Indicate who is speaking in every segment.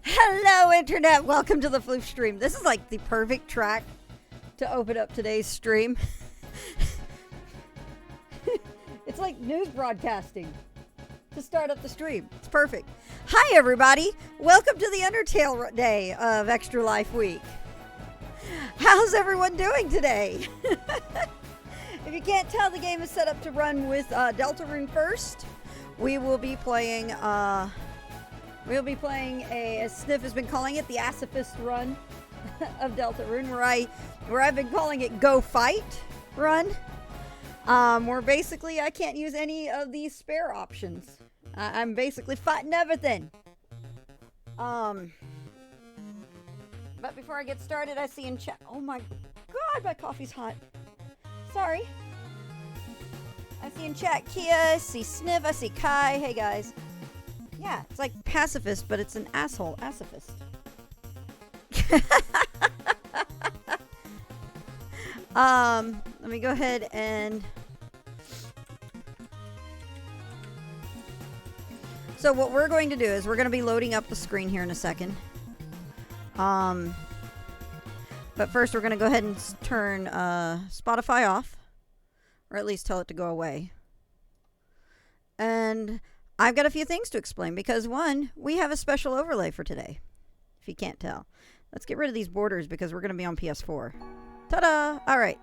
Speaker 1: Hello, Internet. Welcome to the Floof stream. This is like the perfect track to open up today's stream. It's like news broadcasting to start up the stream. It's perfect. Hi, everybody. Welcome to the Undertale day of Extra Life Week. How's everyone doing today? If you can't tell, the game is set up to run with Deltarune first. We will be playing as Sniff has been calling it, the Acifist run of Deltarune, where I've been calling it Go Fight run. Where basically I can't use any of these spare options. I'm basically fighting everything. But before I get started, I see in chat. Oh my god, my coffee's hot. Sorry. I see in chat Kia, I see Sniv, I see Kai. Hey guys. Yeah, it's like pacifist, but it's an asshole acifist. Let me go ahead and... So what we're going to do is we're going to be loading up the screen here in a second. But first we're going to go ahead and turn Spotify off. Or at least tell it to go away. And I've got a few things to explain because, one, we have a special overlay for today, if you can't tell. Let's get rid of these borders because we're going to be on PS4. Ta-da! All right.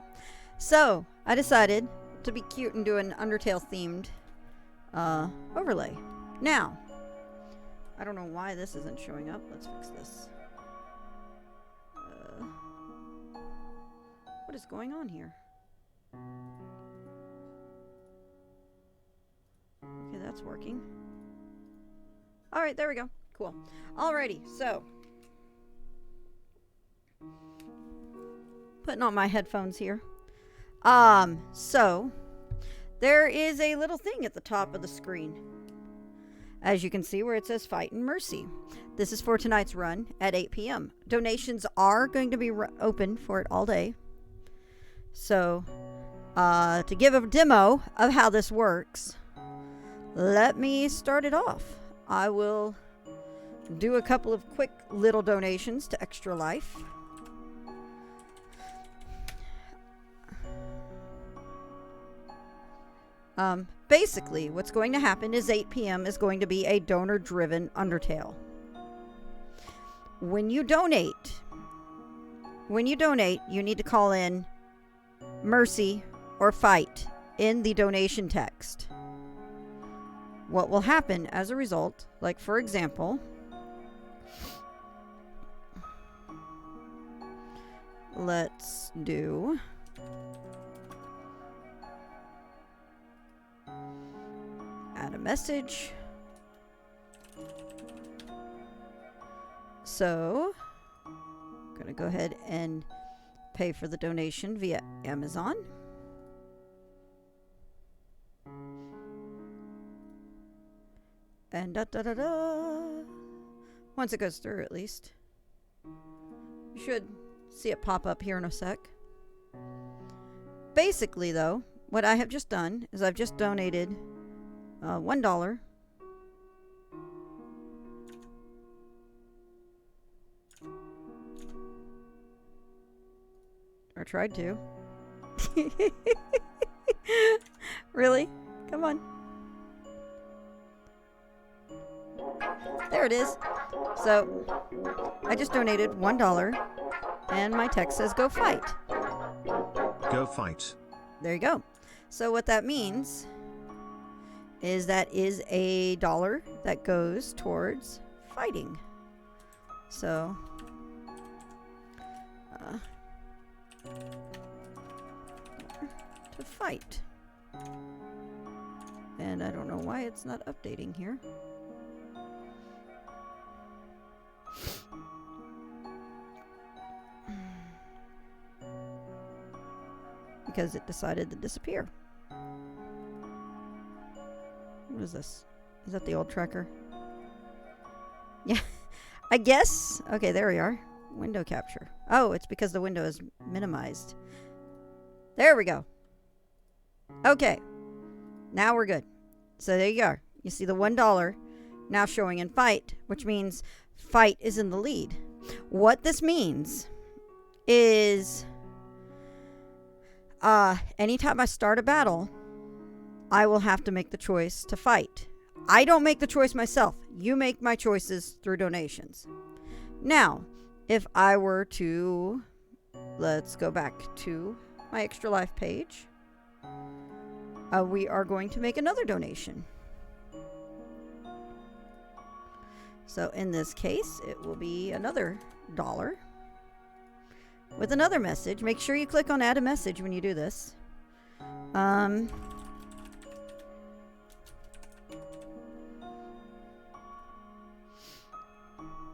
Speaker 1: So, I decided to be cute and do an Undertale-themed overlay. Now, I don't know why this isn't showing up. Let's fix this. What is going on here? Okay, that's working. Alright, there we go. Cool. Alrighty, so. Putting on my headphones here. So. There is a little thing at the top of the screen. As you can see where it says Fight and Mercy. This is for tonight's run at 8 p.m. Donations are going to be open for it all day. So, to give a demo of how this works, let me start it off. I will do a couple of quick little donations to Extra Life. Basically, what's going to happen is 8 p.m. is going to be a donor-driven Undertale. When you donate, you need to call in Mercy or Fight in the donation text. What will happen as a result, like for example, let's do add a message. So, I'm going to go ahead and pay for the donation via Amazon. And da-da-da-da. Once it goes through, at least. You should see it pop up here in a sec. Basically, though, what I have just done is I've just donated $1. Or tried to. Really? Come on. There it is. So, I just donated $1, and my text says, Go Fight.
Speaker 2: Go Fight.
Speaker 1: There you go. So what that means is that is $1 that goes towards fighting. So, to fight. And I don't know why it's not updating here. Because it decided to disappear. What is this? Is that the old tracker? Yeah, I guess. Okay, there we are. Window capture. Oh, it's because the window is minimized. There we go. Okay. Now we're good. So there you are. You see the $1 now showing in fight, which means Fight is in the lead. What this means is anytime I start a battle, I will have to make the choice to fight. I don't make the choice myself. You make my choices through donations. Now, if I were to, let's go back to my Extra Life page. We are going to make another donation. So in this case, it will be another $1 with another message. Make sure you click on add a message when you do this.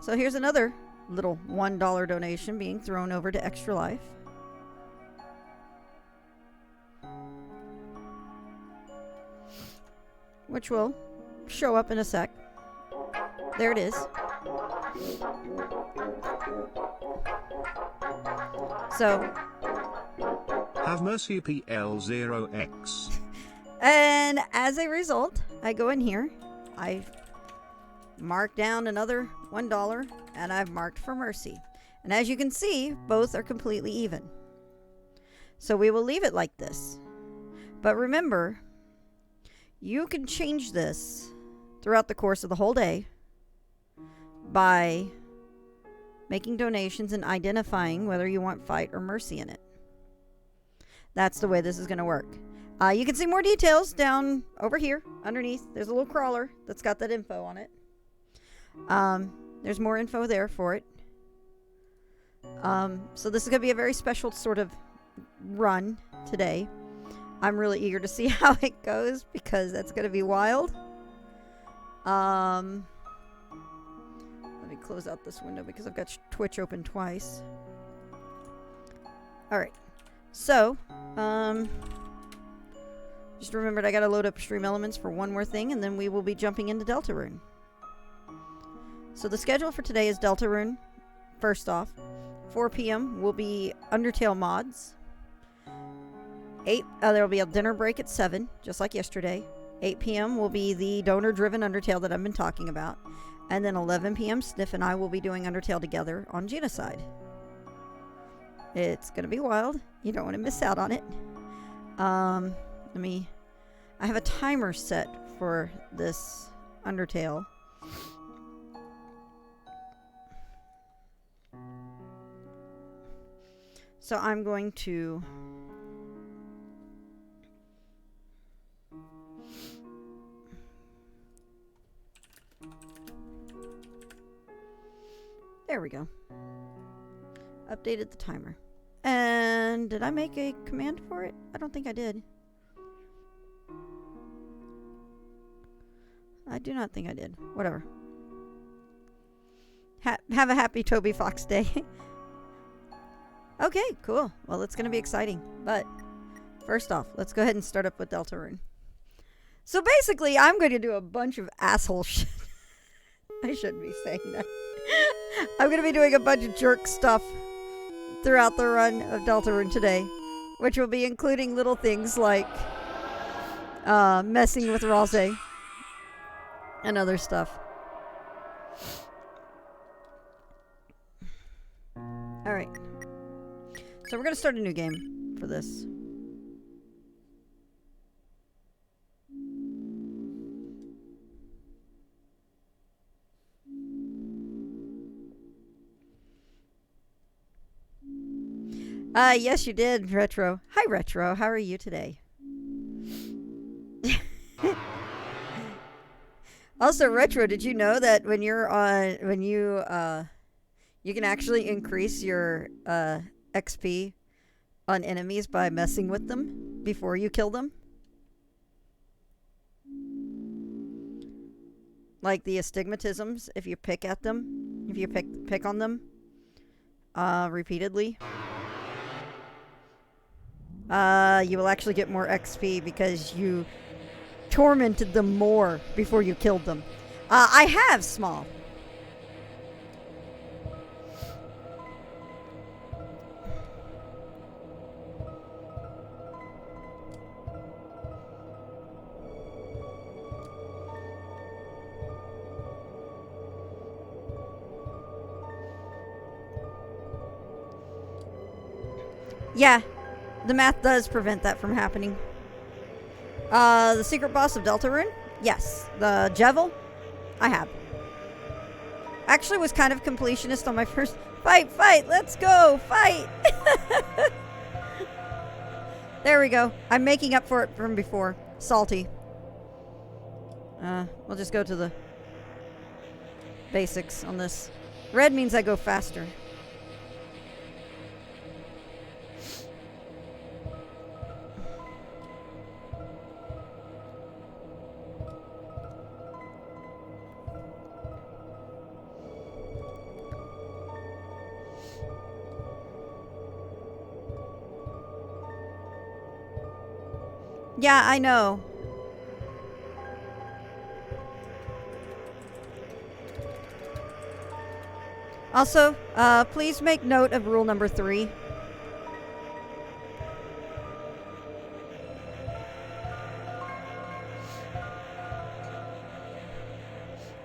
Speaker 1: So here's another little $1 donation being thrown over to Extra Life. Which will show up in a sec. There it is. So.
Speaker 2: Have mercy PL0X.
Speaker 1: And as a result, I go in here. I mark down another $1 and I've marked for mercy. And as you can see, both are completely even. So we will leave it like this. But remember, you can change this throughout the course of the whole day by making donations and identifying whether you want fight or mercy in it. That's the way this is going to work. You can see more details down over here underneath. There's a little crawler that's got that info on it. There's more info there for it. So this is going to be a very special sort of run today. I'm really eager to see how it goes because that's going to be wild. Let me close out this window because I've got Twitch open twice. Alright. So, just remembered I got to load up Stream Elements for one more thing and then we will be jumping into Deltarune. So the schedule for today is Deltarune. First off, 4 p.m. will be Undertale mods. There will be a dinner break at 7, just like yesterday. 8 p.m. will be the donor-driven Undertale that I've been talking about. And then 11 p.m. Sniff and I will be doing Undertale together on Genocide. It's going to be wild. You don't want to miss out on it. I have a timer set for this Undertale. So I'm going to there we go. Updated the timer. And did I make a command for it? I don't think I did. I do not think I did. Whatever. Have a happy Toby Fox Day. Okay, cool. Well, it's going to be exciting. But first off, let's go ahead and start up with Deltarune. So basically, I'm going to do a bunch of asshole shit. I shouldn't be saying that. I'm going to be doing a bunch of jerk stuff throughout the run of Deltarune today, which will be including little things like messing with Rose and other stuff. Alright. So we're going to start a new game for this. Yes, you did, Retro. Hi, Retro. How are you today? Also, Retro, did you know that when you're on, you can actually increase your XP on enemies by messing with them before you kill them? Like the astigmatisms, if you pick at them, if you pick on them repeatedly, you will actually get more XP because you tormented them more before you killed them. I have small. Yeah, the math does prevent that from happening. The secret boss of Deltarune? Yes. The Jevil? I have. Actually was kind of completionist on my first... Fight! Let's go! Fight! There we go. I'm making up for it from before. Salty. We'll just go to the basics on this. Red means I go faster. Yeah, I know. Also, please make note of rule number 3.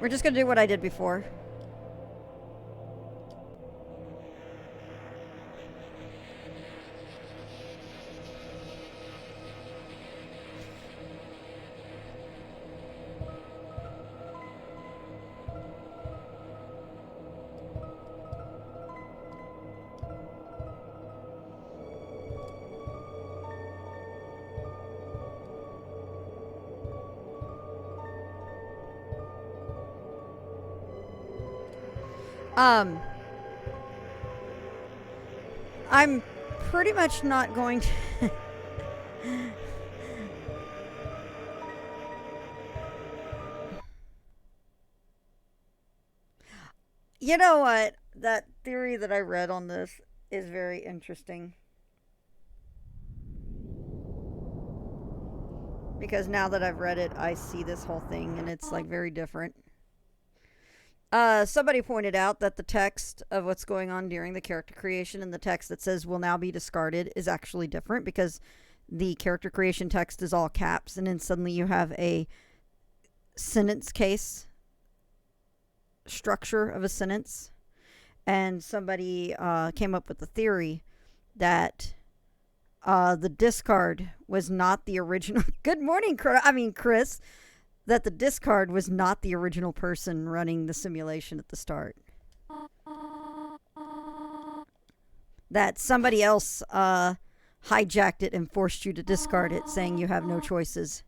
Speaker 1: We're just gonna do what I did before. I'm pretty much not going to... You know what? That theory that I read on this is very interesting. Because now that I've read it, I see this whole thing and it's like very different. Somebody pointed out that the text of what's going on during the character creation and the text that says will now be discarded is actually different because the character creation text is all caps and then suddenly you have a sentence case structure of a sentence. And somebody came up with the theory that the discard was not the original. Good morning, Chris. That the discard was not the original person running the simulation at the start. That somebody else hijacked it and forced you to discard it, saying you have no choices.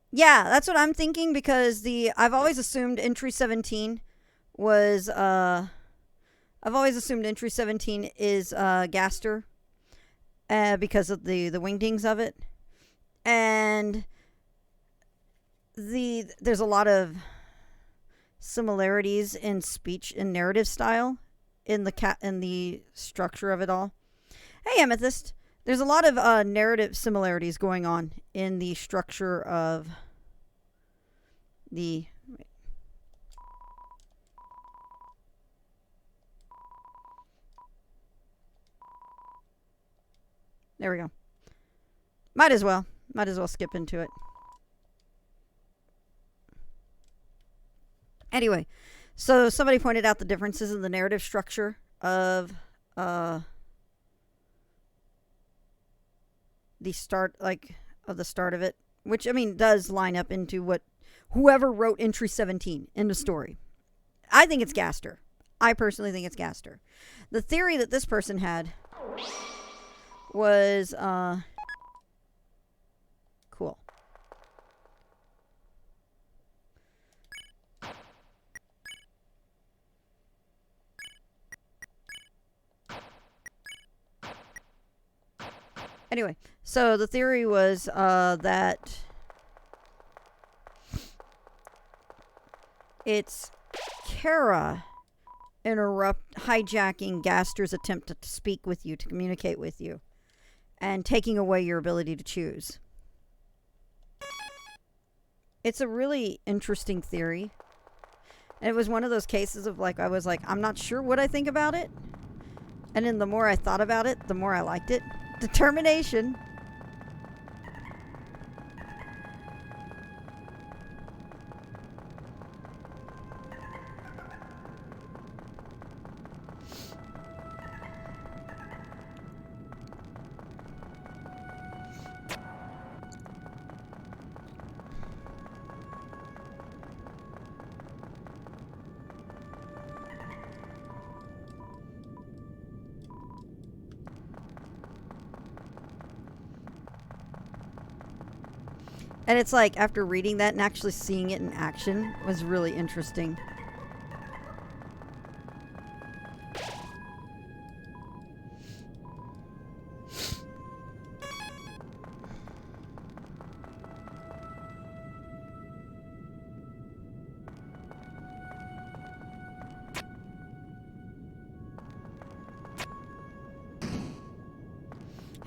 Speaker 1: Yeah, that's what I'm thinking because I've always assumed entry 17 was I've always assumed entry 17 is Gaster because of the wingdings of it. And there's a lot of similarities in speech and narrative style in the structure of it all. Hey, Amethyst. There's a lot of narrative similarities going on in the structure of the... There we go. Might as well skip into it. Anyway, so somebody pointed out the differences in the narrative structure of the start of it, which I mean does line up into what whoever wrote entry 17 in the story. I think it's Gaster. I personally think it's Gaster. The theory that this person had was cool. Anyway, so the theory was that it's Kara hijacking Gaster's attempt to speak with you, to communicate with you, and taking away your ability to choose. It's a really interesting theory. And it was one of those cases of I was like, I'm not sure what I think about it. And then the more I thought about it, the more I liked it. Determination. And it's like, after reading that and actually seeing it in action was really interesting.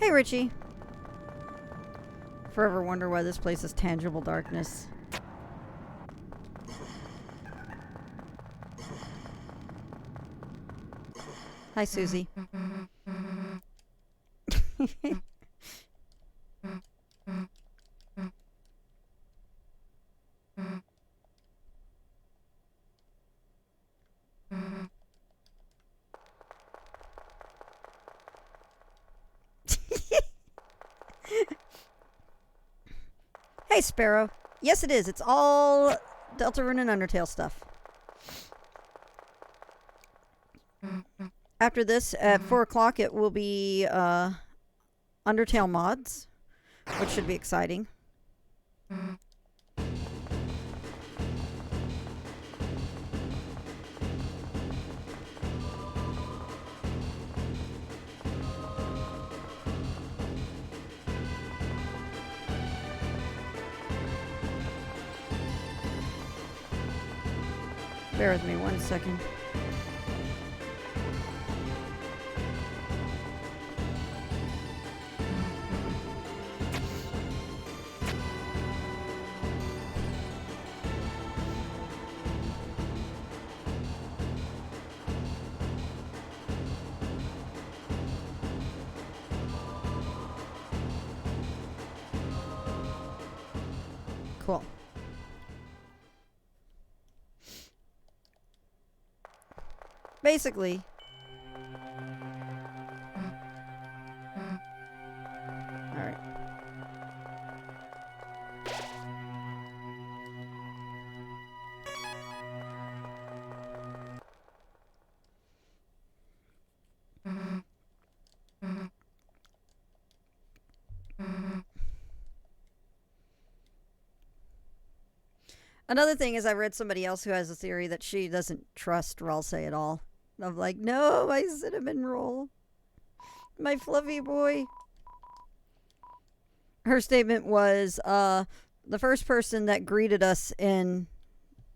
Speaker 1: Hey, Richie. Forever wonder why this place is tangible darkness. Hi, Susie. Hey, Sparrow. Yes, it is. It's all Deltarune and Undertale stuff. After this, at 4 o'clock, it will be Undertale mods, which should be exciting. Bear with me 1 second. Cool. Basically, all right. Another thing is, I read somebody else who has a theory that she doesn't trust Ralsei at all. I'm like, no, my cinnamon roll. My fluffy boy. Her statement was, the first person that greeted us in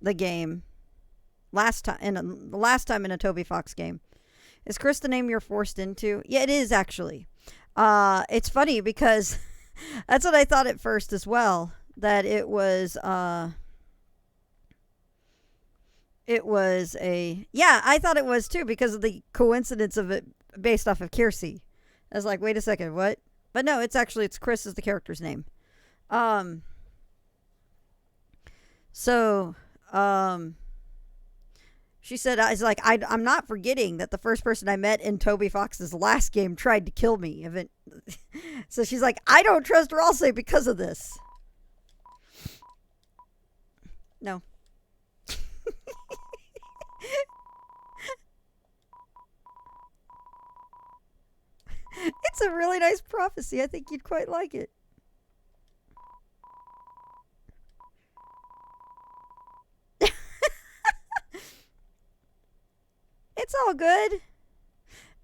Speaker 1: the game, the last time in a Toby Fox game. Is Chris the name you're forced into? Yeah, it is, actually. It's funny because that's what I thought at first as well. That it was, I thought it was too because of the coincidence of it based off of Kiersey. I was like, wait a second, what? But no, it's Chris is the character's name. She said, I'm not forgetting that the first person I met in Toby Fox's last game tried to kill me. So she's like, I don't trust Ralsei because of this. No. It's a really nice prophecy. I think you'd quite like it. It's all good.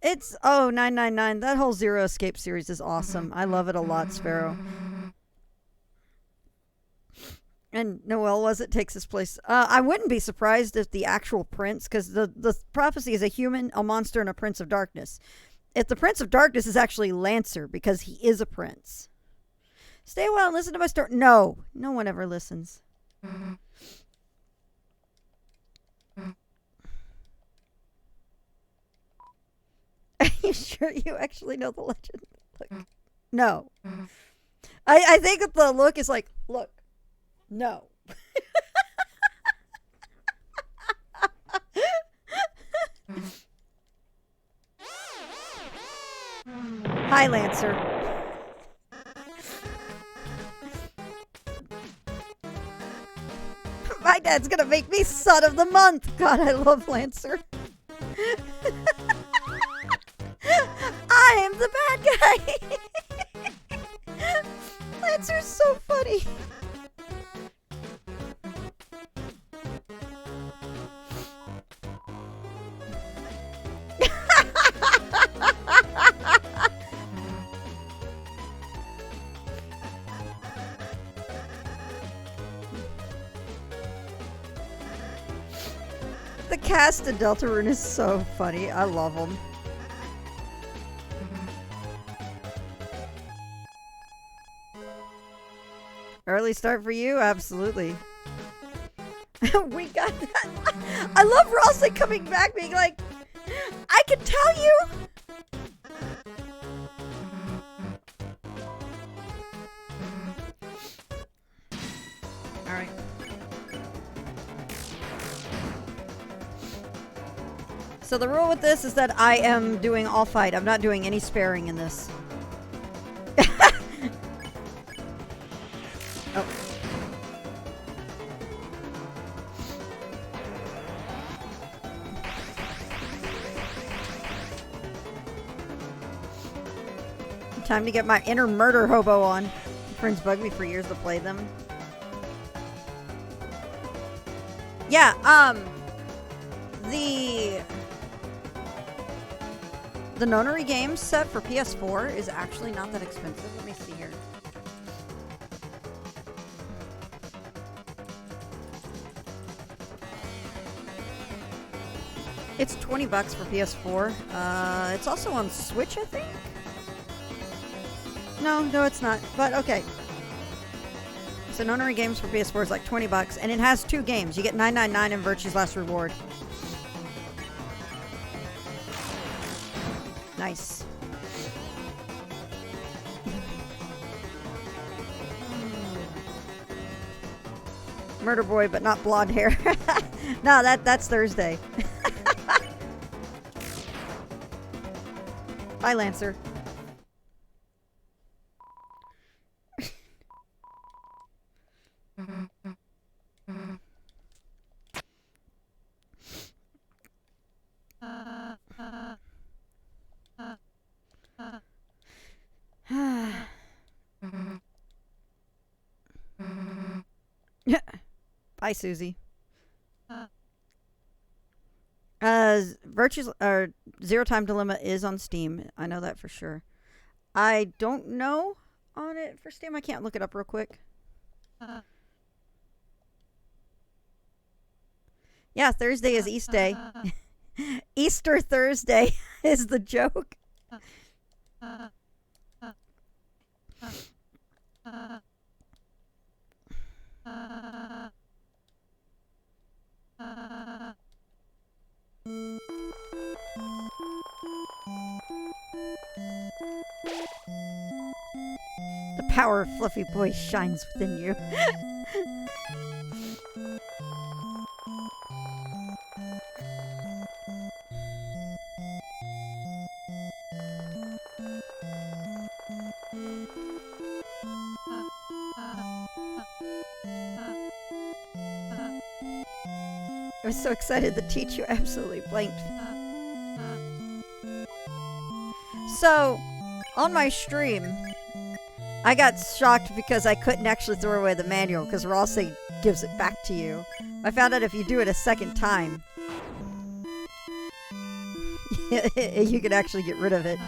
Speaker 1: It's 999. That whole Zero Escape series is awesome. I love it a lot, Sparrow. And Noel takes his place. I wouldn't be surprised if the actual prince, because the prophecy is a human, a monster, and a prince of darkness. If the Prince of Darkness is actually Lancer, because he is a prince. Stay a while and listen to my story. No. No one ever listens. Are you sure you actually know the legend? Look. No. I think that the look is like, look. No. Hi, Lancer. My dad's gonna make me son of the month. God, I love Lancer. I am the bad guy. Lancer's so funny. The cast of Deltarune is so funny. I love them. Early start for you? Absolutely. We got that. I love Rossi coming back being like, I can tell you. Alright. So the rule with this is that I am doing all fight. I'm not doing any sparing in this. Oh. Time to get my inner murder hobo on. Friends bugged me for years to play them. Yeah, the Nonary Games set for PS4 is actually not that expensive. Let me see here. It's $20 for PS4. It's also on Switch, I think? No, it's not. But okay. So Nonary Games for PS4 is like $20, and it has 2 games. You get $9.99 in Virtue's Last Reward. Nice. Murder Boy, but not blonde hair. No, that's Thursday. Bye, Lancer. Bye, Susie. Virtue's Zero Time Dilemma is on Steam. I know that for sure. I don't know on it for Steam. I can't look it up real quick. Yeah, Thursday is East Day. Easter Thursday is the joke. The power of Fluffy Boy shines within you. I was so excited the teacher absolutely blanked. So, on my stream, I got shocked because I couldn't actually throw away the manual because Rossi gives it back to you. I found out if you do it a second time, you can actually get rid of it.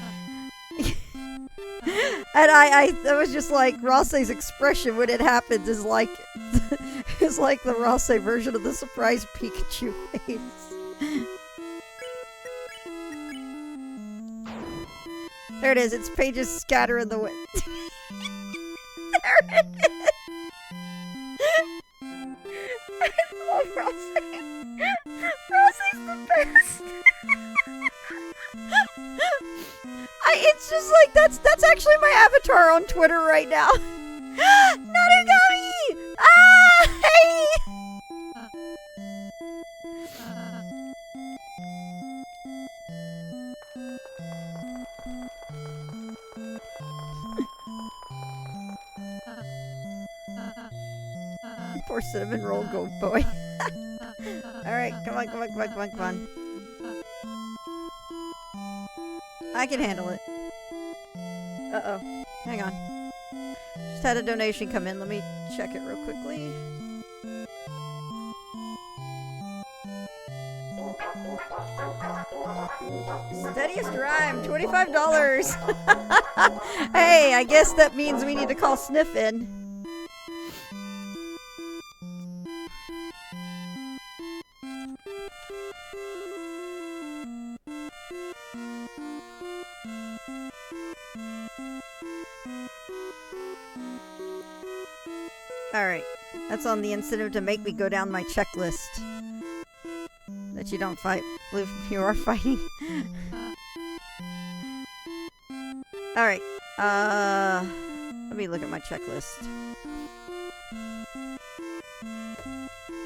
Speaker 1: And I was just like, Rossi's expression when it happens is like is like the Rossi version of the surprise Pikachu face. There it is. Its pages scatter in the wind. There it is. I love Rossi. Rossi's the best. It's just like that's actually my avatar on Twitter right now. Narugami! Ah! Hey! Poor cinnamon roll gold boy. Alright, come on. I can handle it. Uh-oh. Hang on. Just had a donation come in. Let me check it real quickly. Steadiest rhyme, $25. Hey, I guess that means we need to call Sniff in. Alright. That's on the incentive to make me go down my checklist. That you don't fight. You are fighting. Alright. Let me look at my checklist.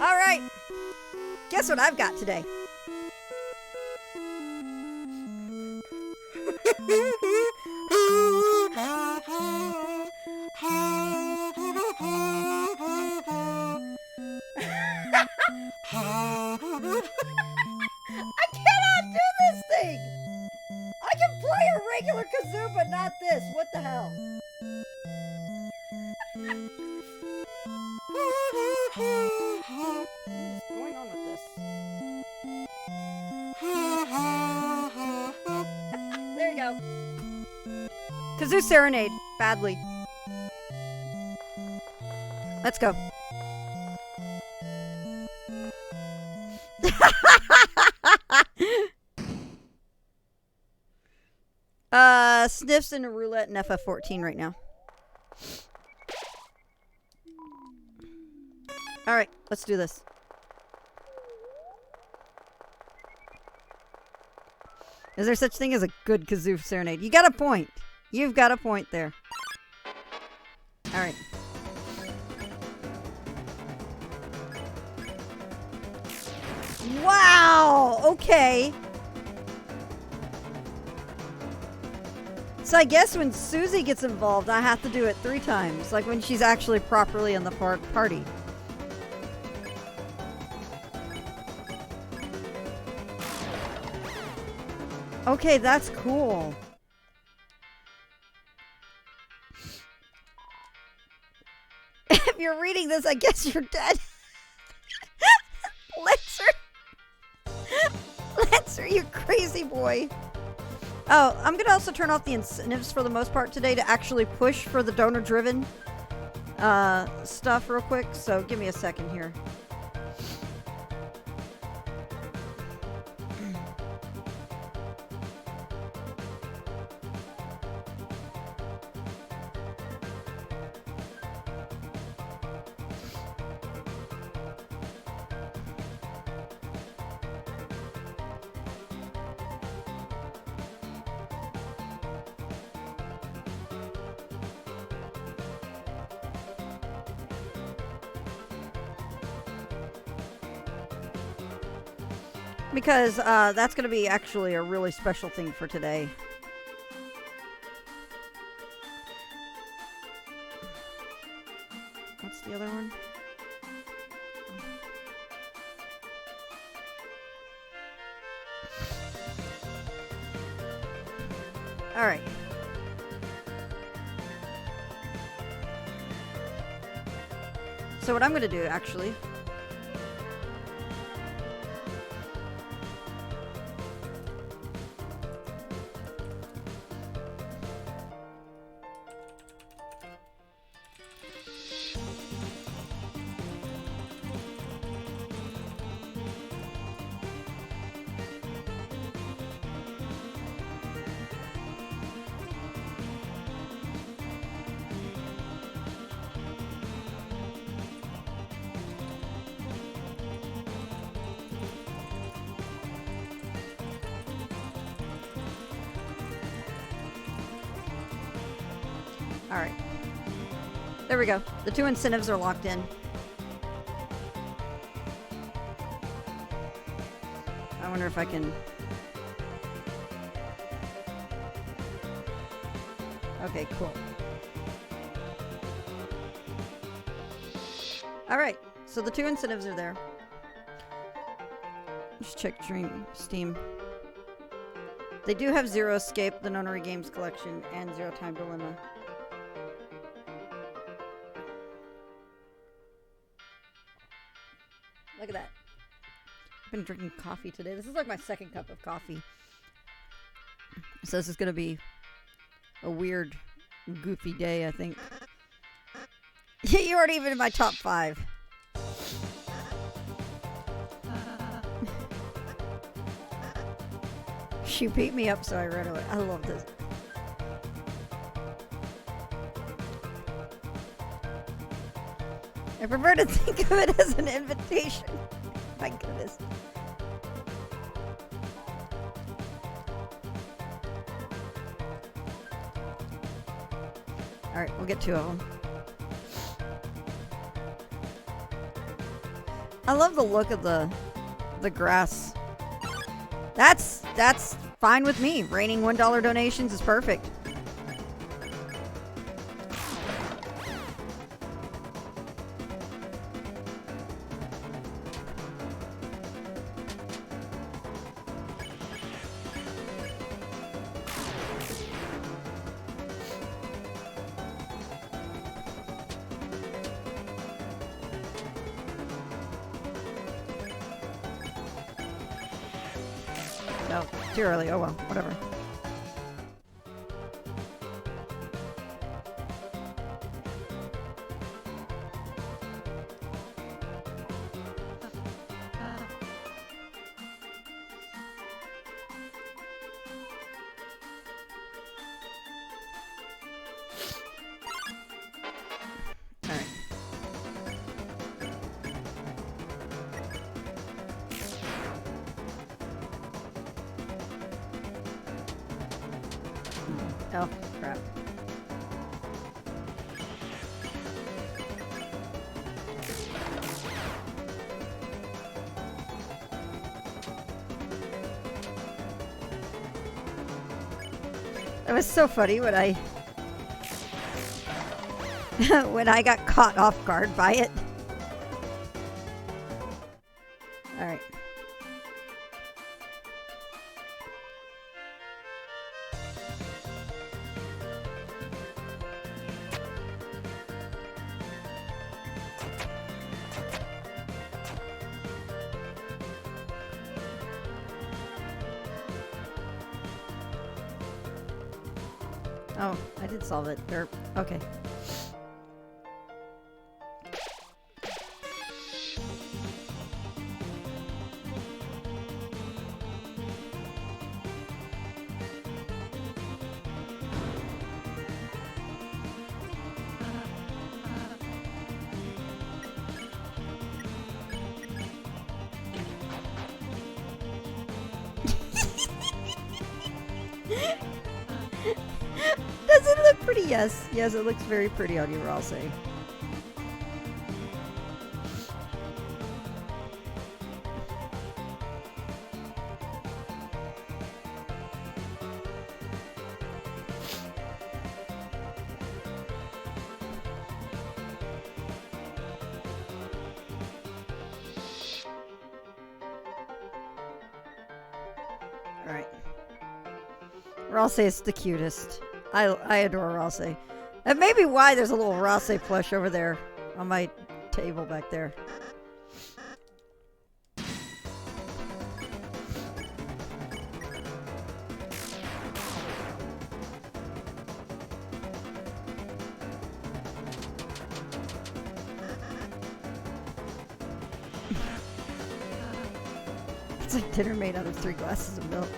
Speaker 1: Alright. Guess what I've got today? I cannot do this thing! I can play a regular kazoo, but not this. What the hell? What's going on with this? There you go. Kazoo Serenade. Badly. Let's go. Sniffs in a roulette and FF14 right now. Alright, let's do this. Is there such thing as a good kazoo serenade? You got a point. You've got a point there. Alright. Wow! Okay. So I guess when Susie gets involved, I have to do it 3 times. Like when she's actually properly in the party. Okay, that's cool. If you're reading this, I guess you're dead. Lancer, you crazy boy. Oh, I'm going to also turn off the incentives for the most part today to actually push for the donor-driven stuff real quick. So give me a second here. Because that's going to be actually a really special thing for today. What's the other one? All right. So what I'm going to do, actually... Alright. There we go. The 2 incentives are locked in. I wonder if I can... Okay, cool. Alright, so the 2 incentives are there. Let's check Steam. They do have Zero Escape, the Nonary Games Collection, and Zero Time Dilemma. Look at that. I've been drinking coffee today. This is like my 2nd cup of coffee. So this is going to be a weird, goofy day, I think. You aren't even in my top 5. She beat me up, so I read it. I love this. I prefer to think of it as an invitation. My goodness. Alright, we'll get 2 of them. I love the look of the grass. That's fine with me. Raining $1 donations is perfect. No, too early. Oh well, whatever. Alright. Oh, crap. That was so funny when I when I got caught off guard by it. All right. Oh, I did solve it. Derp. Okay. Does it look pretty? Yes. Yes, it looks very pretty on you, I'll say. Alright. Ralse is the cutest. I adore Ralse. That may be why there's a little Ralse plush over there on my table back there. It's like dinner made out of 3 glasses of milk.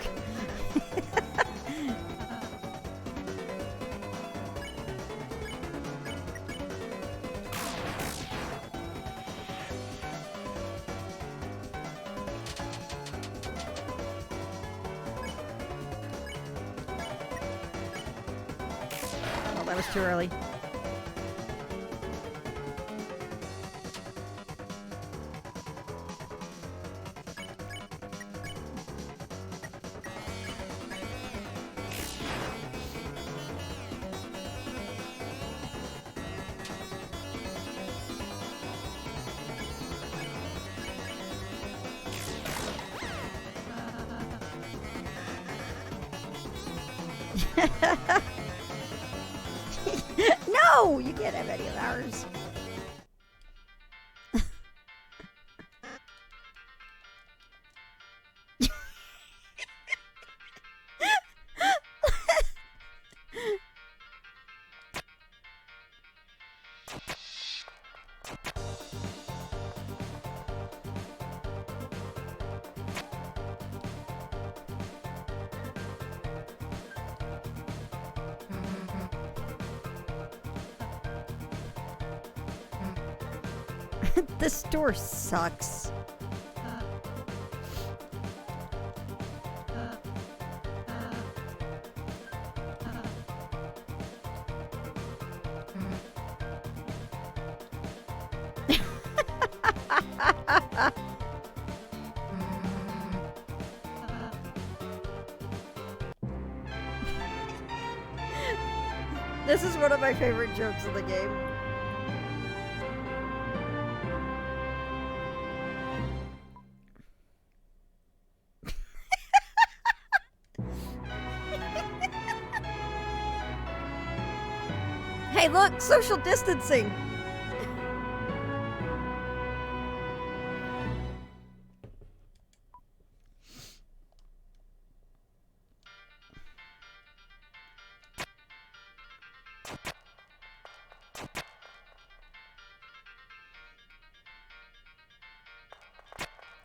Speaker 1: Oh, that was too early. No, you can't have any of ours. This door sucks. This is one of my favorite jokes in the game. Hey, look, social distancing.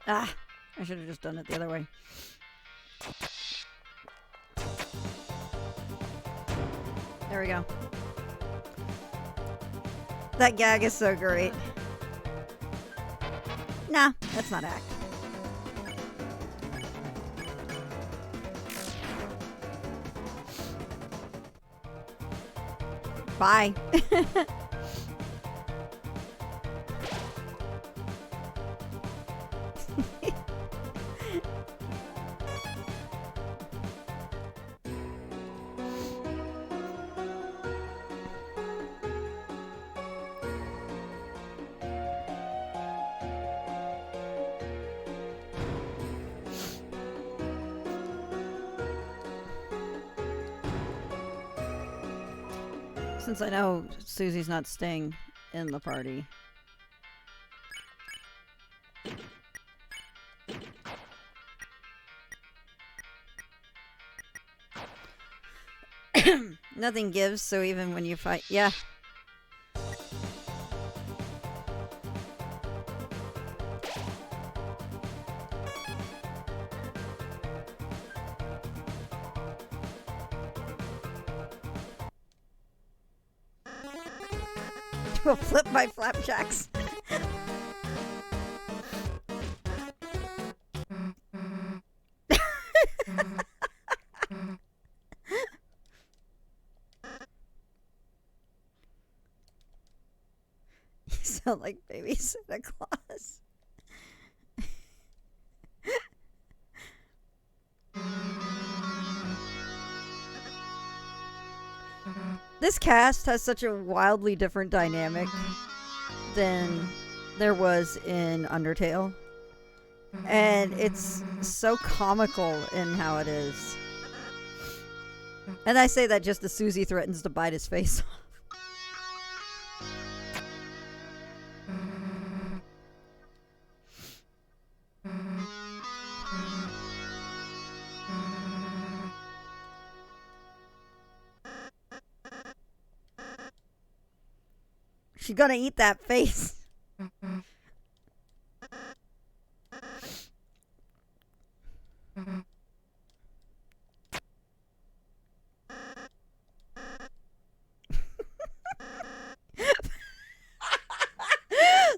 Speaker 1: Ah, I should have just done it the other way. There we go. That gag is so great. Nah, that's not act. Bye. Since I know Susie's not staying in the party. Nothing gives, so even when you fight... Yeah. Will flip my flapjacks. You sound like baby Santa Claus. This cast has such a wildly different dynamic than there was in Undertale. And it's so comical in how it is. And I say that just as Susie threatens to bite his face off. She's gonna eat that face.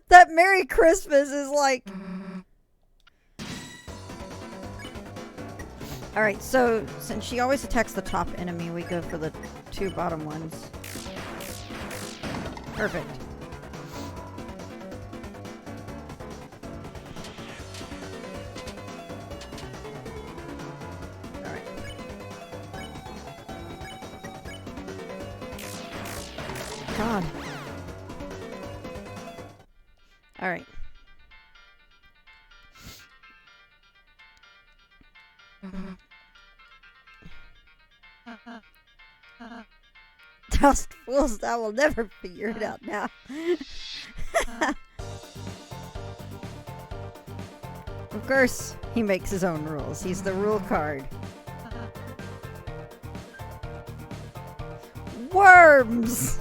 Speaker 1: That Merry Christmas is like... Alright, so since she always attacks the top enemy, we go for the two bottom ones. Perfect. Alright. God. Alright. Dust fools, I will never figure it out now. Of course, he makes his own rules. He's the rule card. Worms!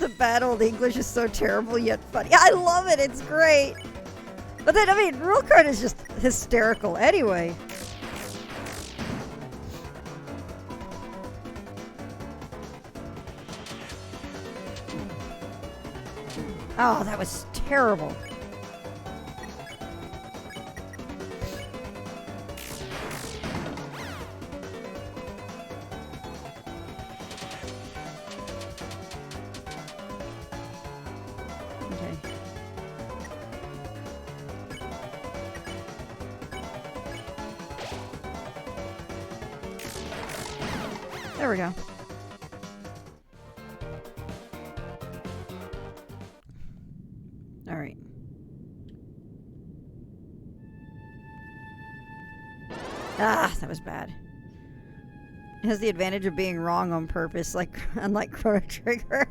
Speaker 1: The bad old English is so terrible yet funny. I love it. It's great. But then, I mean, rule card is just hysterical anyway. Oh, that was terrible. Okay. There we go. All right. Ah, that was bad. It has the advantage of being wrong on purpose, like unlike Chrono Trigger.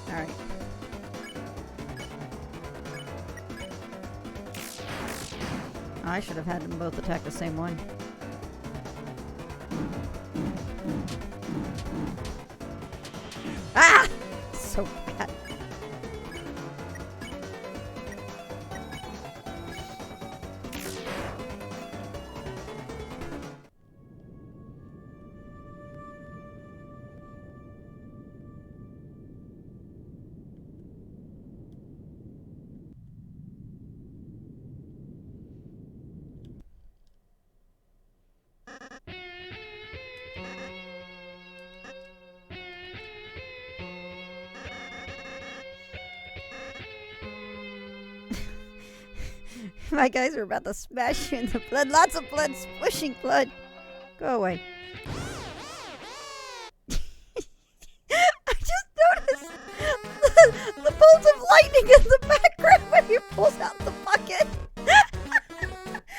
Speaker 1: All right. I should have had them both attack the same one. Ah! So bad. My guys are about to smash you in the blood. Lots of blood, splishing blood. Go away. I just noticed the bolt of lightning in the background when he pulls out the bucket.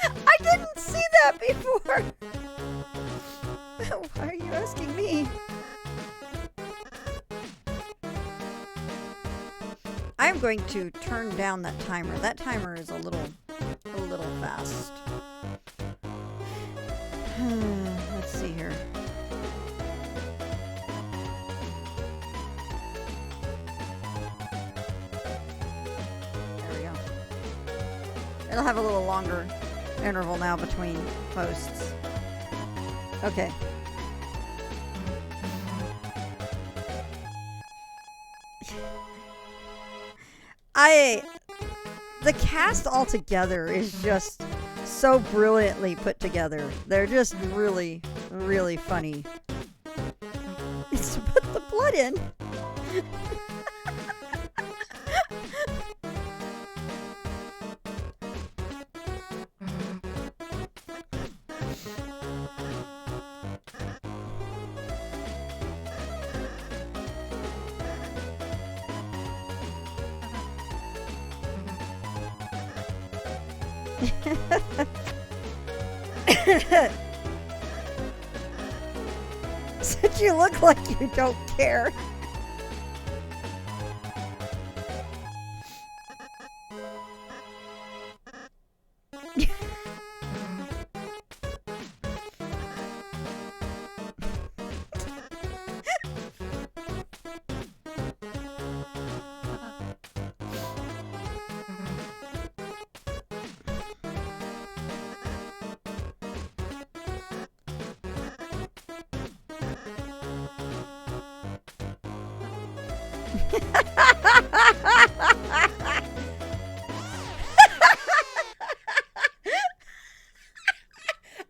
Speaker 1: I didn't see that before. Why are you asking me? I'm going to turn down that timer. That timer is a little fast. Let's see here. There we go. It'll have a little longer interval now between posts. Okay. The cast altogether is just so brilliantly put together. They're just really, really funny. It's to put the blood in. Since you look like you don't care.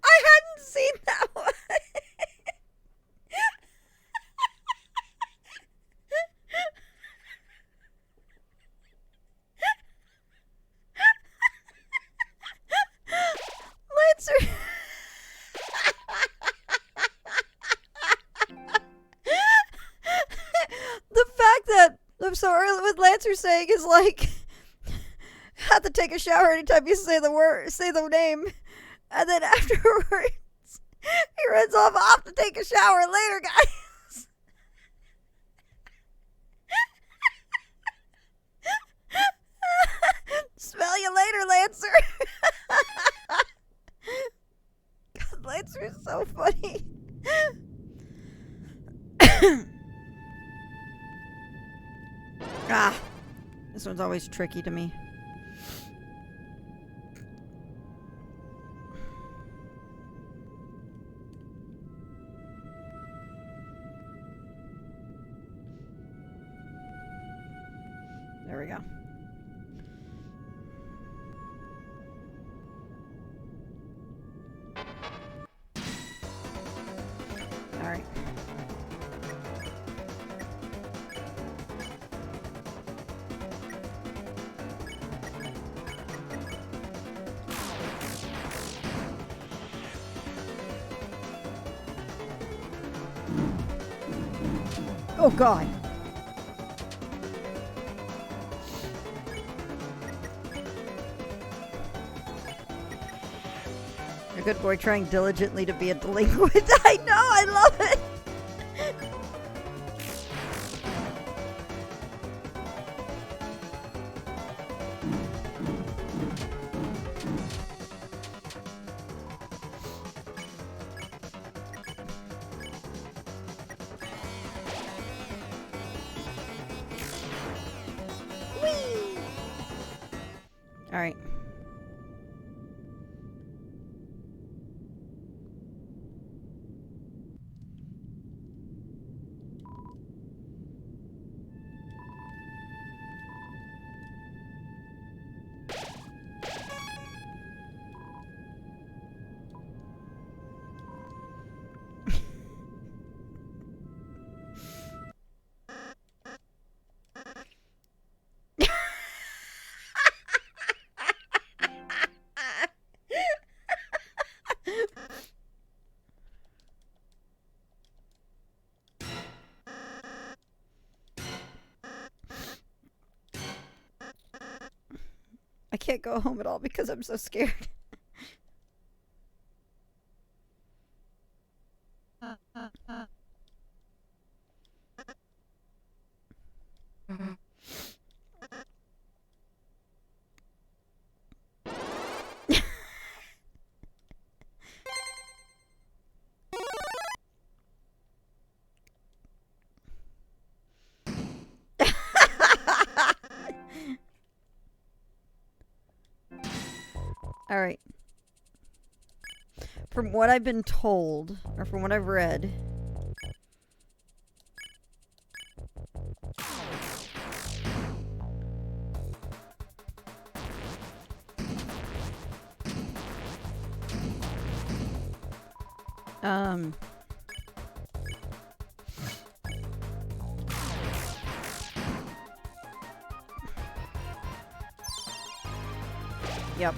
Speaker 1: I hadn't seen that one. Lancer. The fact that I'm so early with Lancer saying is like have to take a shower anytime you say the name, and then afterwards he runs off to take a shower later, guys. Smell you later, Lancer. God, Lancer is so funny. Ah, this one's always tricky to me. There we go. All right. Oh, God. A good boy trying diligently to be a delinquent. I know, I love it. Whee! All right. I can't go home at all because I'm so scared. All right. From what I've been told, or from what I've read, yep.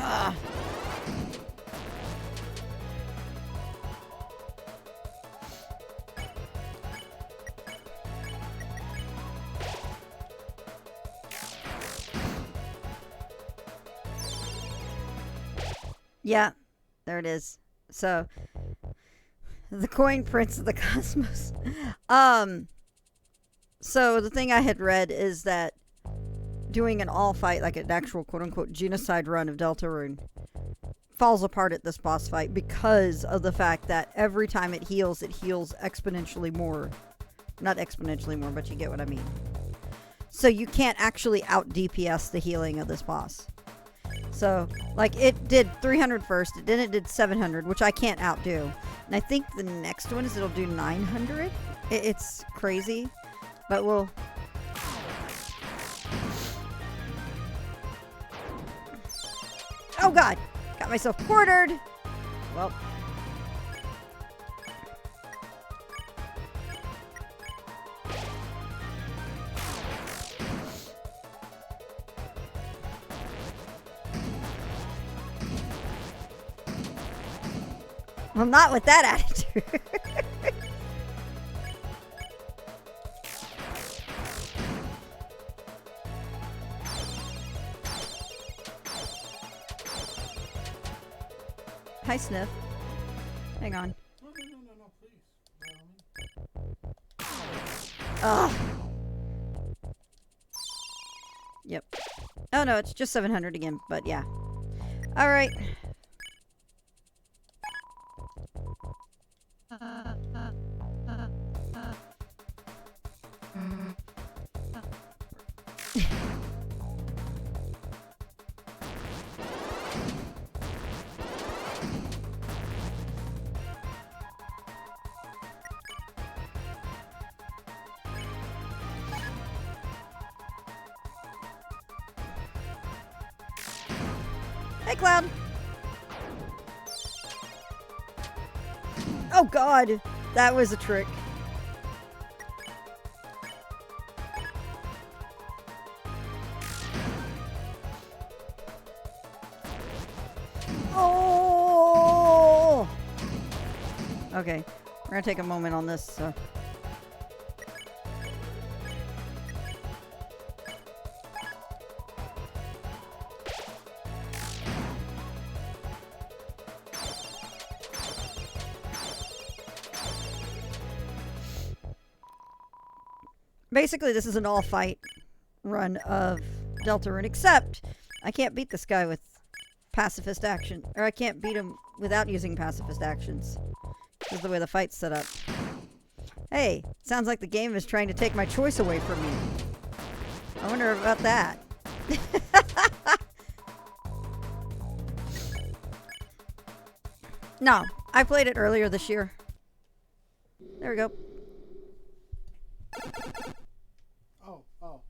Speaker 1: Ah. Yeah, there it is. So, the coin prince of the cosmos. So the thing I had read is that doing an all fight, like an actual quote unquote genocide run of Deltarune, falls apart at this boss fight because of the fact that every time it heals exponentially more. Not exponentially more, but you get what I mean. So you can't actually out DPS the healing of this boss. So, like, it did 300 first, then it did 700, which I can't outdo. And I think the next one is it'll do 900. It's crazy, but we'll... Oh, God! Got myself quartered! Well... Well, not with that attitude. Hi, Sniff. Hang on.
Speaker 3: No, please.
Speaker 1: Ugh. Yep. Oh no, it's just 700 again, but yeah. Alright. Hey, Cloud. Oh, God. That was a trick. Oh! Okay. We're going to take a moment on this, so... Basically, this is an all-fight run of Deltarune, except I can't beat this guy with pacifist action. Or I can't beat him without using pacifist actions. This is the way the fight's set up. Hey, sounds like the game is trying to take my choice away from me. I wonder about that. No, I played it earlier this year. There we go.
Speaker 3: Oh.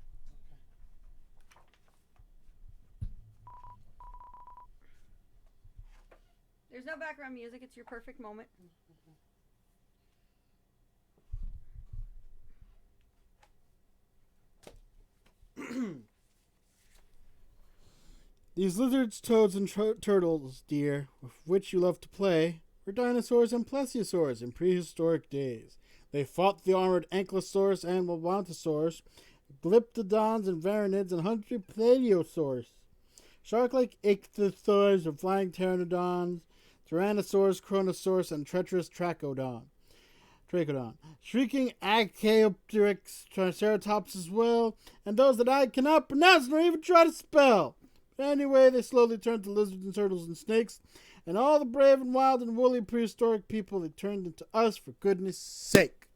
Speaker 1: There's no background music. It's your perfect moment.
Speaker 3: These lizards, toads, and turtles, dear, with which you love to play, were dinosaurs and plesiosaurs in prehistoric days. They fought the armored ankylosaurs and wabontosaurs, glyptodons and varanids, and hundred plesiosaurs. Shark-like ichthyosaurs and flying pteranodons, tyrannosaurs, chronosaurs, and treacherous tracodon. Shrieking Archaeopteryx, Triceratops as well, and those that I cannot pronounce nor even try to spell. But anyway, they slowly turned to lizards and turtles and snakes, and all the brave and wild and woolly prehistoric people they turned into us for goodness sake.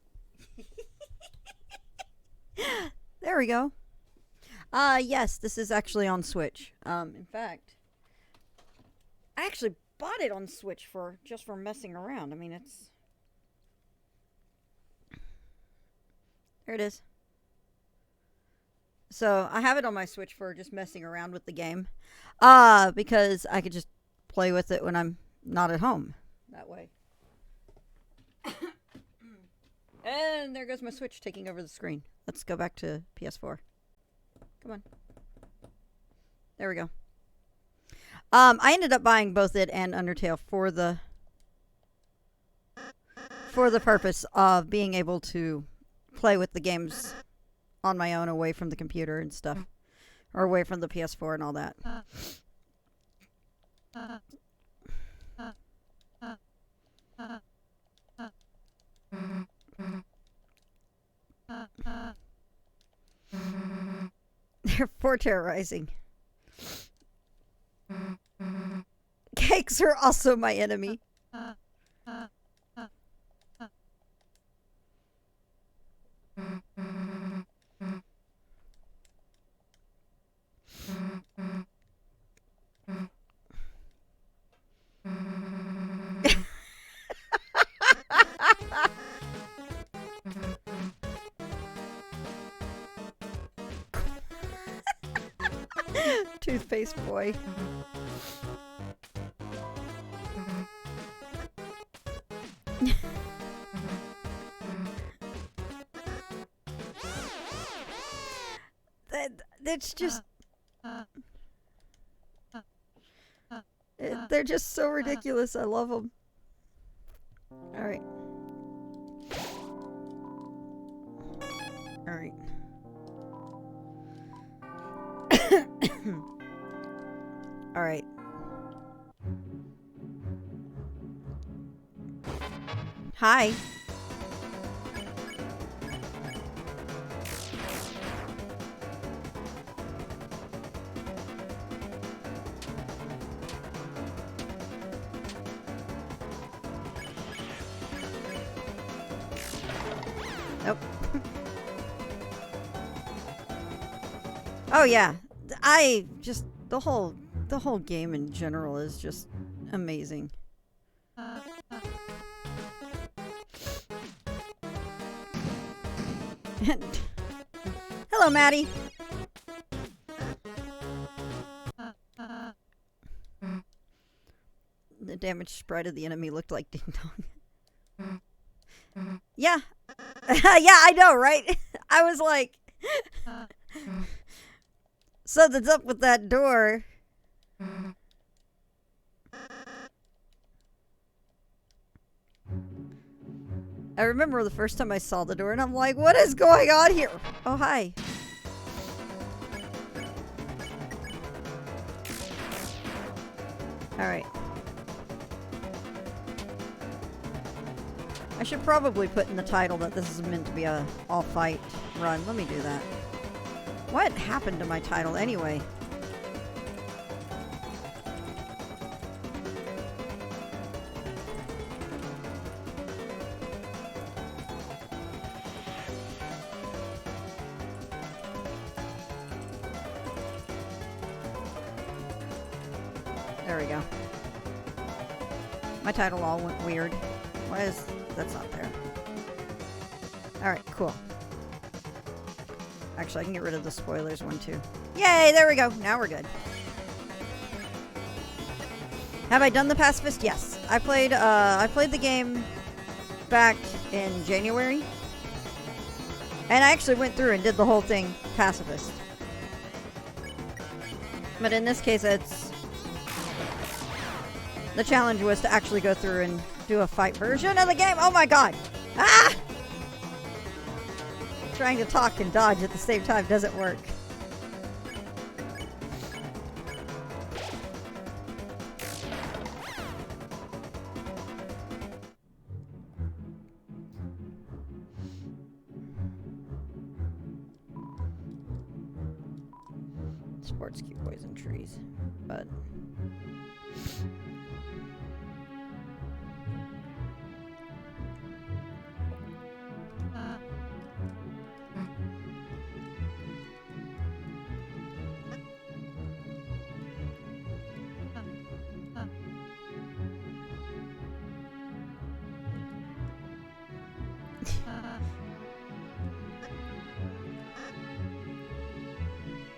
Speaker 1: There we go. Yes, this is actually on Switch. In fact, I actually bought it on Switch just for messing around. I mean, it's... There it is. So, I have it on my Switch for just messing around with the game. Because I could just play with it when I'm not at home. That way. And there goes my Switch taking over the screen. Let's go back to PS4. Come on. There we go. I ended up buying both it and Undertale for the purpose of being able to play with the games on my own away from the computer and stuff. Or away from the PS4 and all that. They're for terrorizing. Cakes are also my enemy. Toothpaste boy. That's just... They're just so ridiculous. I love them. Alright. Alright. Hi. Nope. Oh yeah. I just the whole game in general is just amazing. Hello, Maddie. The damaged sprite of the enemy looked like Ding Dong. Yeah. Yeah, I know, right? I was like, something's up with that door. I remember the first time I saw the door and I'm like, what is going on here? Oh, hi. Alright. I should probably put in the title that this is meant to be a all-fight run. Let me do that. What happened to my title anyway? There we go. My title all went weird. Why is... That's not there. Alright, cool. Actually, I can get rid of the spoilers one too. Yay, there we go. Now we're good. Have I done the pacifist? Yes. I played the game back in January. And I actually went through and did the whole thing pacifist. But in this case, it's... The challenge was to actually go through and do a fight version of the game. Oh my god! Ah! Trying to talk and dodge at the same time doesn't work. Sports keep poison trees, but...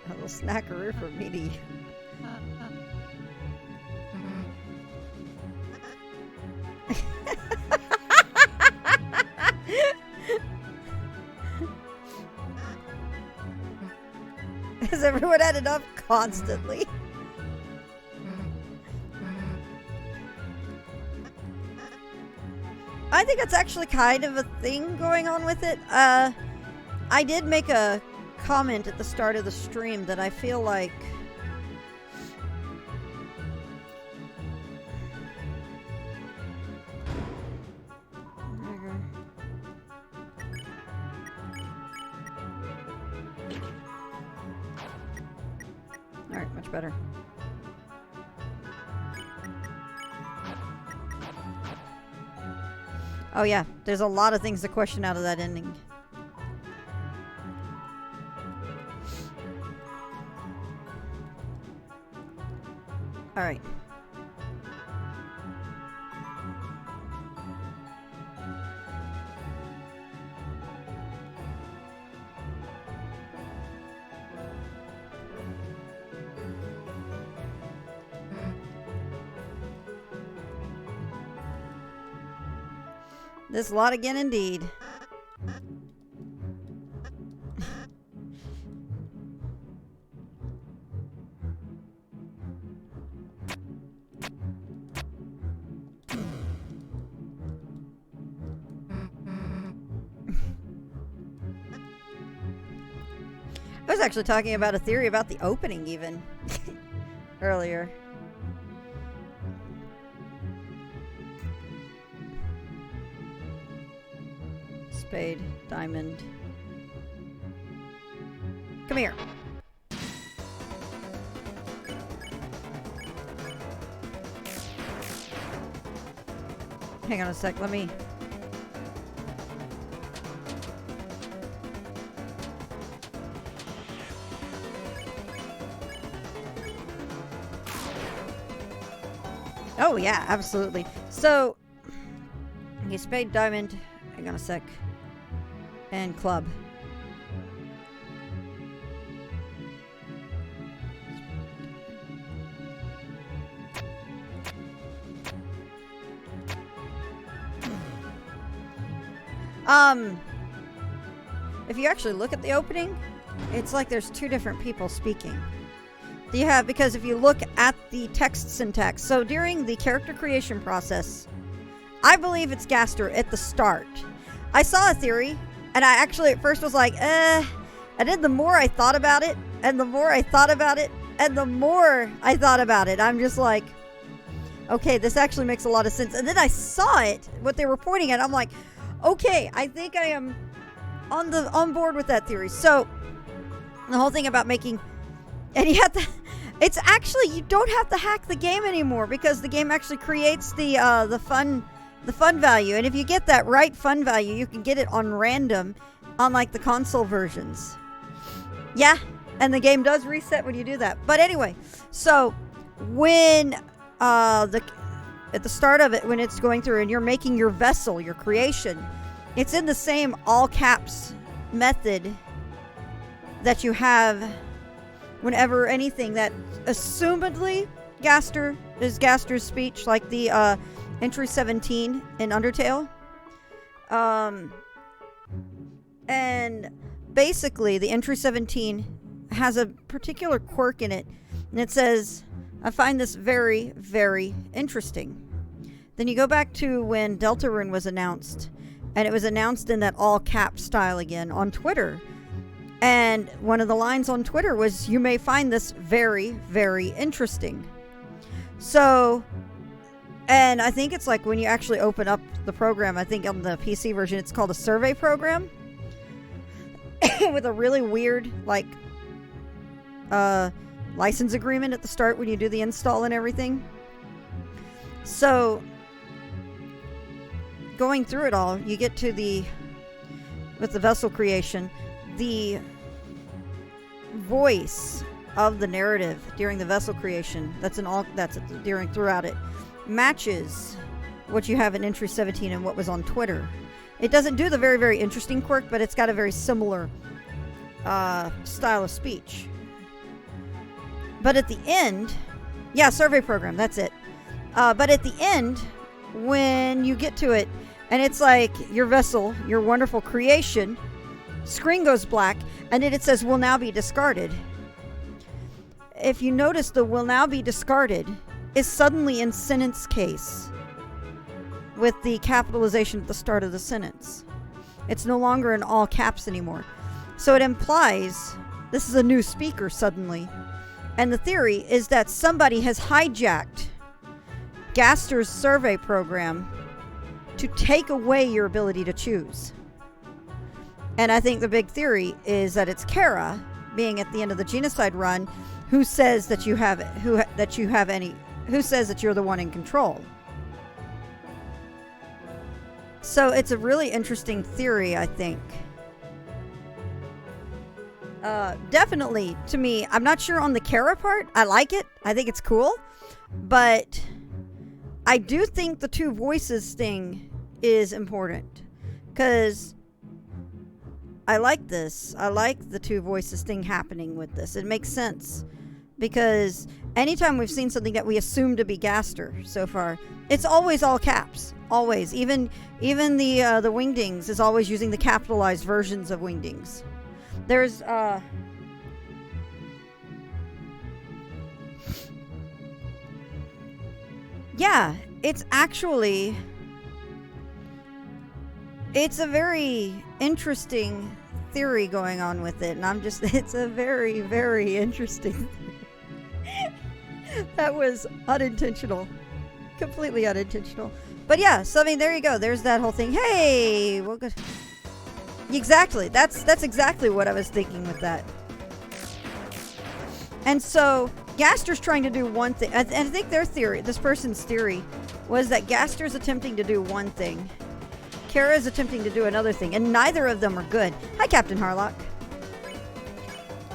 Speaker 1: A little snackaroo for meaty. Has everyone had enough constantly? I think that's actually kind of a thing going on with it. I did make a comment at the start of the stream that I feel like alright, much better. Oh yeah, there's a lot of things to question out of that ending. Alright. This lot again indeed. I was actually talking about a theory about the opening even earlier. Spade, diamond. Come here. Hang on a sec, let me... Oh, yeah, absolutely. So, okay, spade, diamond, hang on a sec, and club. If you actually look at the opening, it's like there's two different people speaking. You have, because if you look at the text syntax, so during the character creation process, I believe it's Gaster at the start. I saw a theory, and I actually at first was like, and then the more I thought about it, and the more I thought about it, and the more I thought about it, I'm just like, okay, this actually makes a lot of sense. And then I saw it, what they were pointing at, I'm like, okay, I think I am on board with that theory. So the whole thing about making, and you have to, it's actually, you don't have to hack the game anymore, because the game actually creates the fun value. And if you get that right fun value, you can get it on random on like the console versions. Yeah, and the game does reset when you do that. But anyway, so when at the start of it, when it's going through and you're making your vessel, your creation, it's in the same all caps method that you have whenever anything that assumedly Gaster's speech, like the entry 17 in Undertale. And basically the entry 17 has a particular quirk in it, and it says, I find this very, very interesting. Then you go back to when Deltarune was announced, and it was announced in that all cap style again on Twitter. And one of the lines on Twitter was, you may find this very, very interesting. So, and I think it's like when you actually open up the program, I think on the PC version, it's called a survey program with a really weird, like, license agreement at the start when you do the install and everything. So, going through it all, you get to with the vessel creation, the voice of the narrative during the vessel creation, throughout it, matches what you have in entry 17 and what was on Twitter. It doesn't do the very, very interesting quirk, but it's got a very similar style of speech. But at the end, yeah, survey program, that's it. But at the end, when you get to it, and it's like your vessel, your wonderful creation, screen goes black, and then it says will now be discarded. If you notice, the will now be discarded is suddenly in sentence case with the capitalization at the start of the sentence. It's no longer in all caps anymore. So it implies this is a new speaker suddenly. And the theory is that somebody has hijacked Gaster's survey program to take away your ability to choose. And I think the big theory is that it's Kara, being at the end of the genocide run, who says that who says that you're the one in control. So it's a really interesting theory, I think. Definitely, to me, I'm not sure on the Kara part. I like it. I think it's cool. But I do think the two voices thing is important. Because I like this. I like the two voices thing happening with this. It makes sense. Because anytime we've seen something that we assume to be Gaster so far, it's always all caps. Always. Even the Wingdings is always using the capitalized versions of Wingdings. There's yeah, it's a very interesting theory going on with it, and I'm just, it's a very, very interesting. That was unintentional. Completely unintentional. But yeah, so I mean, there you go. There's that whole thing. Hey, well, good. Exactly. That's exactly what I was thinking with that. And so Gaster's trying to do one thing. And I think their theory, this person's theory, was that Gaster's attempting to do one thing. Kara's attempting to do another thing. And neither of them are good. Hi, Captain Harlock.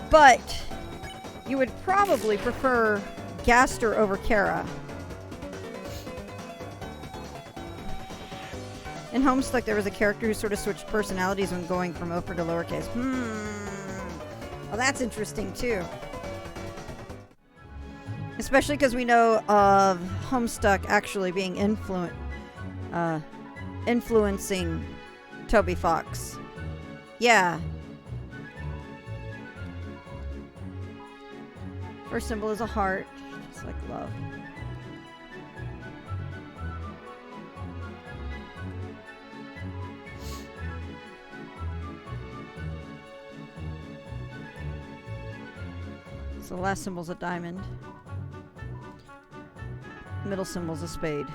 Speaker 1: But you would probably prefer Gaster over Kara. In Homestuck, there was a character who sort of switched personalities when going from upper to lowercase. Well, that's interesting, too. Especially because we know of Homestuck actually being influencing Toby Fox. Yeah. First symbol is a heart, just like love. So the last symbol's a diamond. Middle symbol's a spade.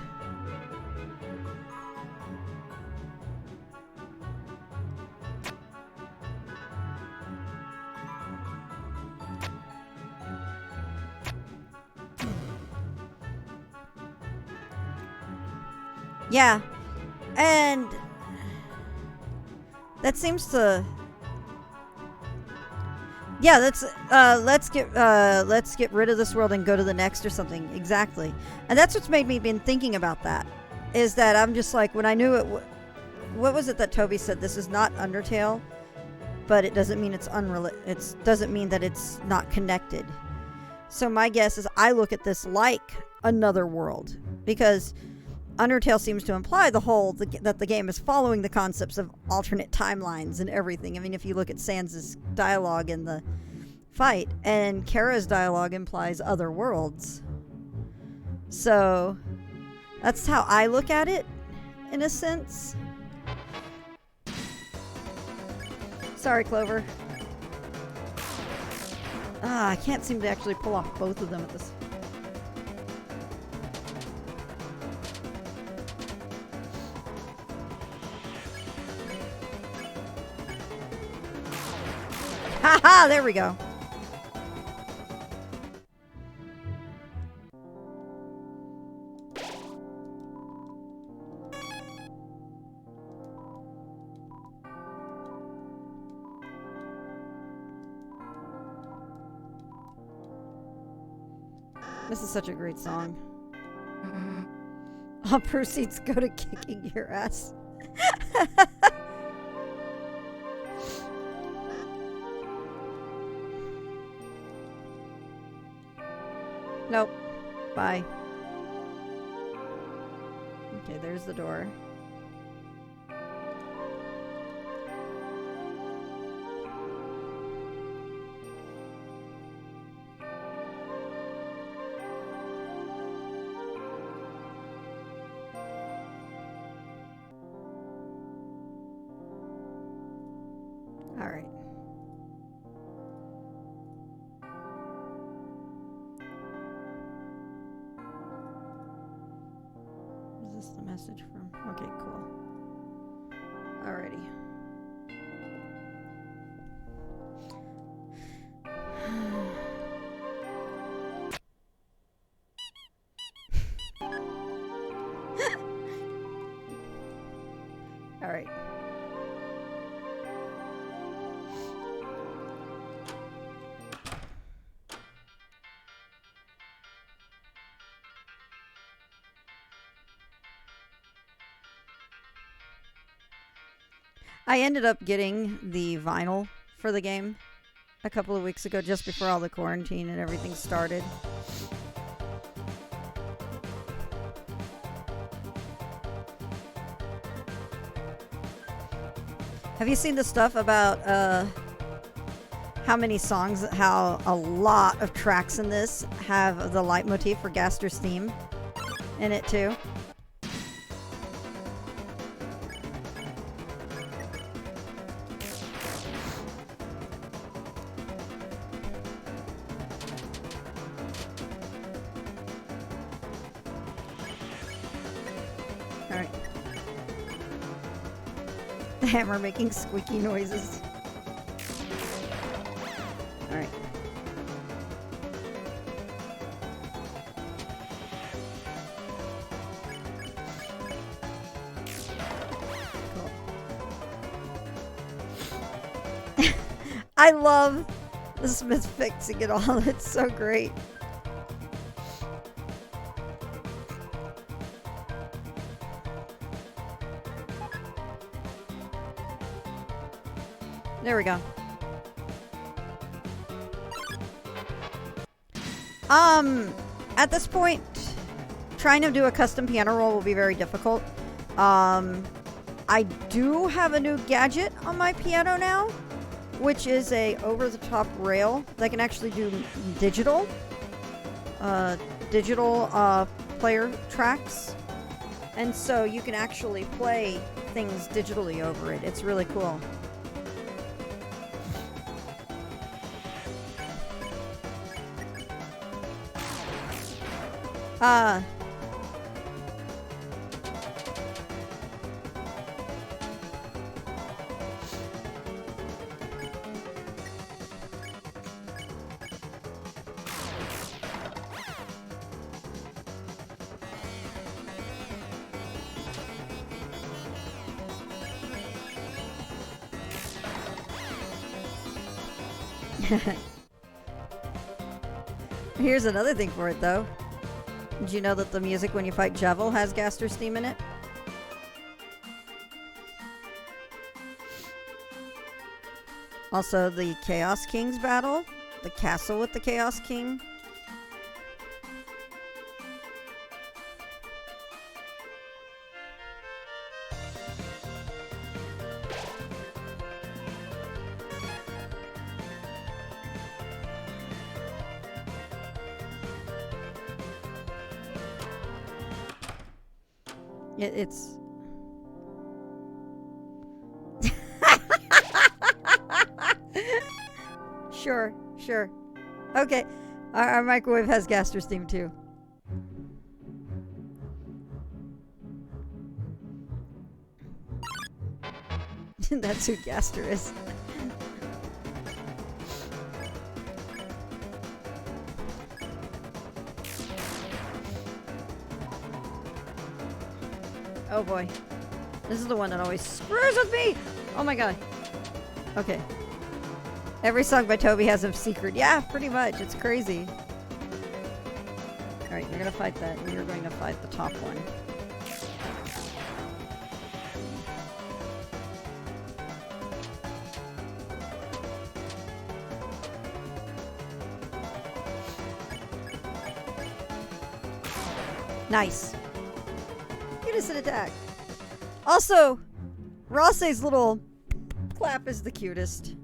Speaker 1: Yeah, and that seems to. Yeah, let's get rid of this world and go to the next or something. Exactly, and that's what's made me been thinking about that. Is that I'm just like when I knew it. What was it that Toby said? This is not Undertale, but it doesn't mean it's It doesn't mean that it's not connected. So my guess is I look at this like another world because Undertale seems to imply that the game is following the concepts of alternate timelines and everything. I mean, if you look at Sans' dialogue in the fight, and Kara's dialogue implies other worlds. So, that's how I look at it, in a sense. Sorry, Clover. I can't seem to actually pull off both of them at this. Haha, there we go. This is such a great song. All proceeds go to kicking your ass. Nope. Bye. Okay, there's the door. All right. Is this the message from? Okay, cool. Alrighty. All right. I ended up getting the vinyl for the game a couple of weeks ago, just before all the quarantine and everything started. Have you seen the stuff about how many songs, how a lot of tracks in this have the leitmotif for Gaster's theme in it too? The hammer making squeaky noises. Alright. Cool. I love the Smith fixing it all. It's so great. There we go. At this point, trying to do a custom piano roll will be very difficult. I do have a new gadget on my piano now, which is a over-the-top rail that can actually do digital player tracks. And so you can actually play things digitally over it. It's really cool. Here's another thing for it, though. Did you know that the music when you fight Jevil has Gaster Steam in it? Also, the Chaos King's battle. The castle with the Chaos King. It's... Sure. Okay. Our microwave has Gaster Steam too. That's who Gaster is. Oh boy. This is the one that always screws with me! Oh my god. Okay. Every song by Toby has a secret. Yeah, pretty much. It's crazy. Alright, you're gonna fight that, and you're going to fight the top one. Nice. Innocent attack. Also, Ross's little clap is the cutest.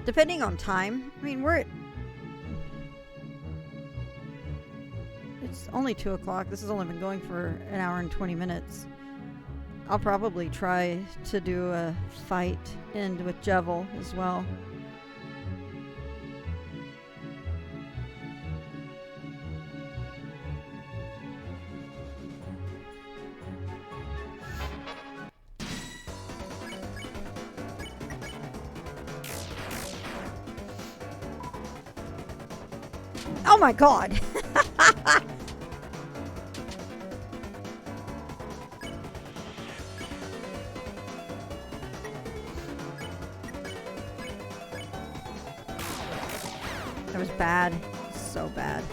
Speaker 1: Depending on time, I mean, it's only 2 o'clock. This has only been going for an hour and 20 minutes. I'll probably try to do a fight end with Jevil as well. Oh my god! That was bad. So bad.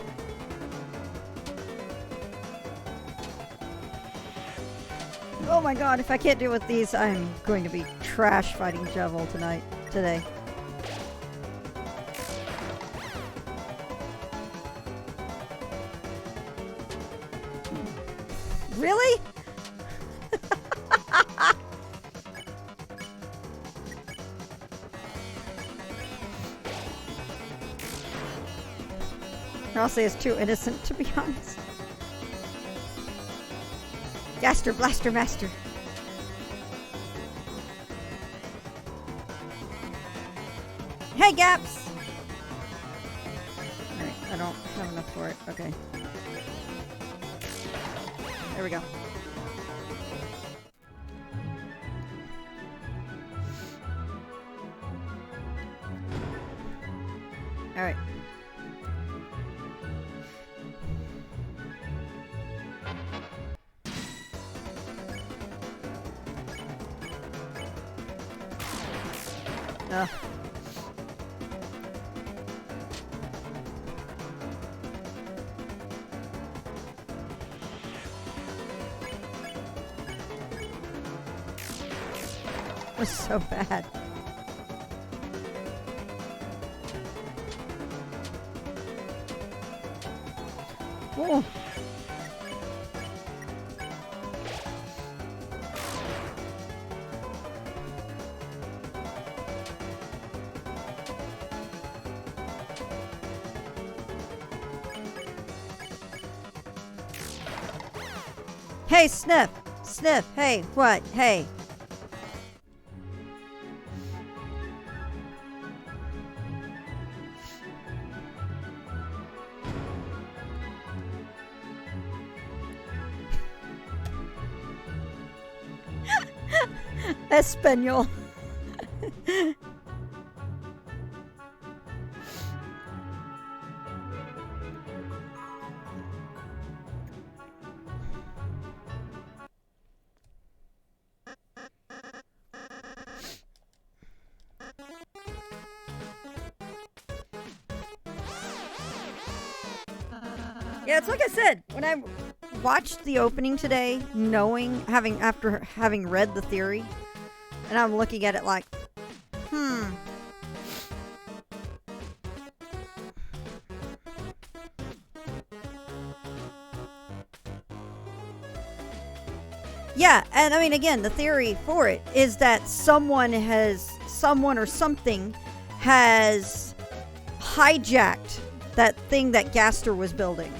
Speaker 1: Oh my god, if I can't deal with these, I'm going to be trash fighting Jevil today. Really? Rossi is too innocent, to be honest. Gaster Blaster Master. Hey, Gaps! Alright, I don't have enough for it. Okay. There we go. Alright. Ugh. It was so bad. Oh. Hey, Sniff! Sniff! Hey, what? Hey! Espanol. Yeah, it's like I said, when I watched the opening today, knowing, after having read the theory, and I'm looking at it like, Yeah, and I mean, again, the theory for it is that someone or something has hijacked that thing that Gaster was building.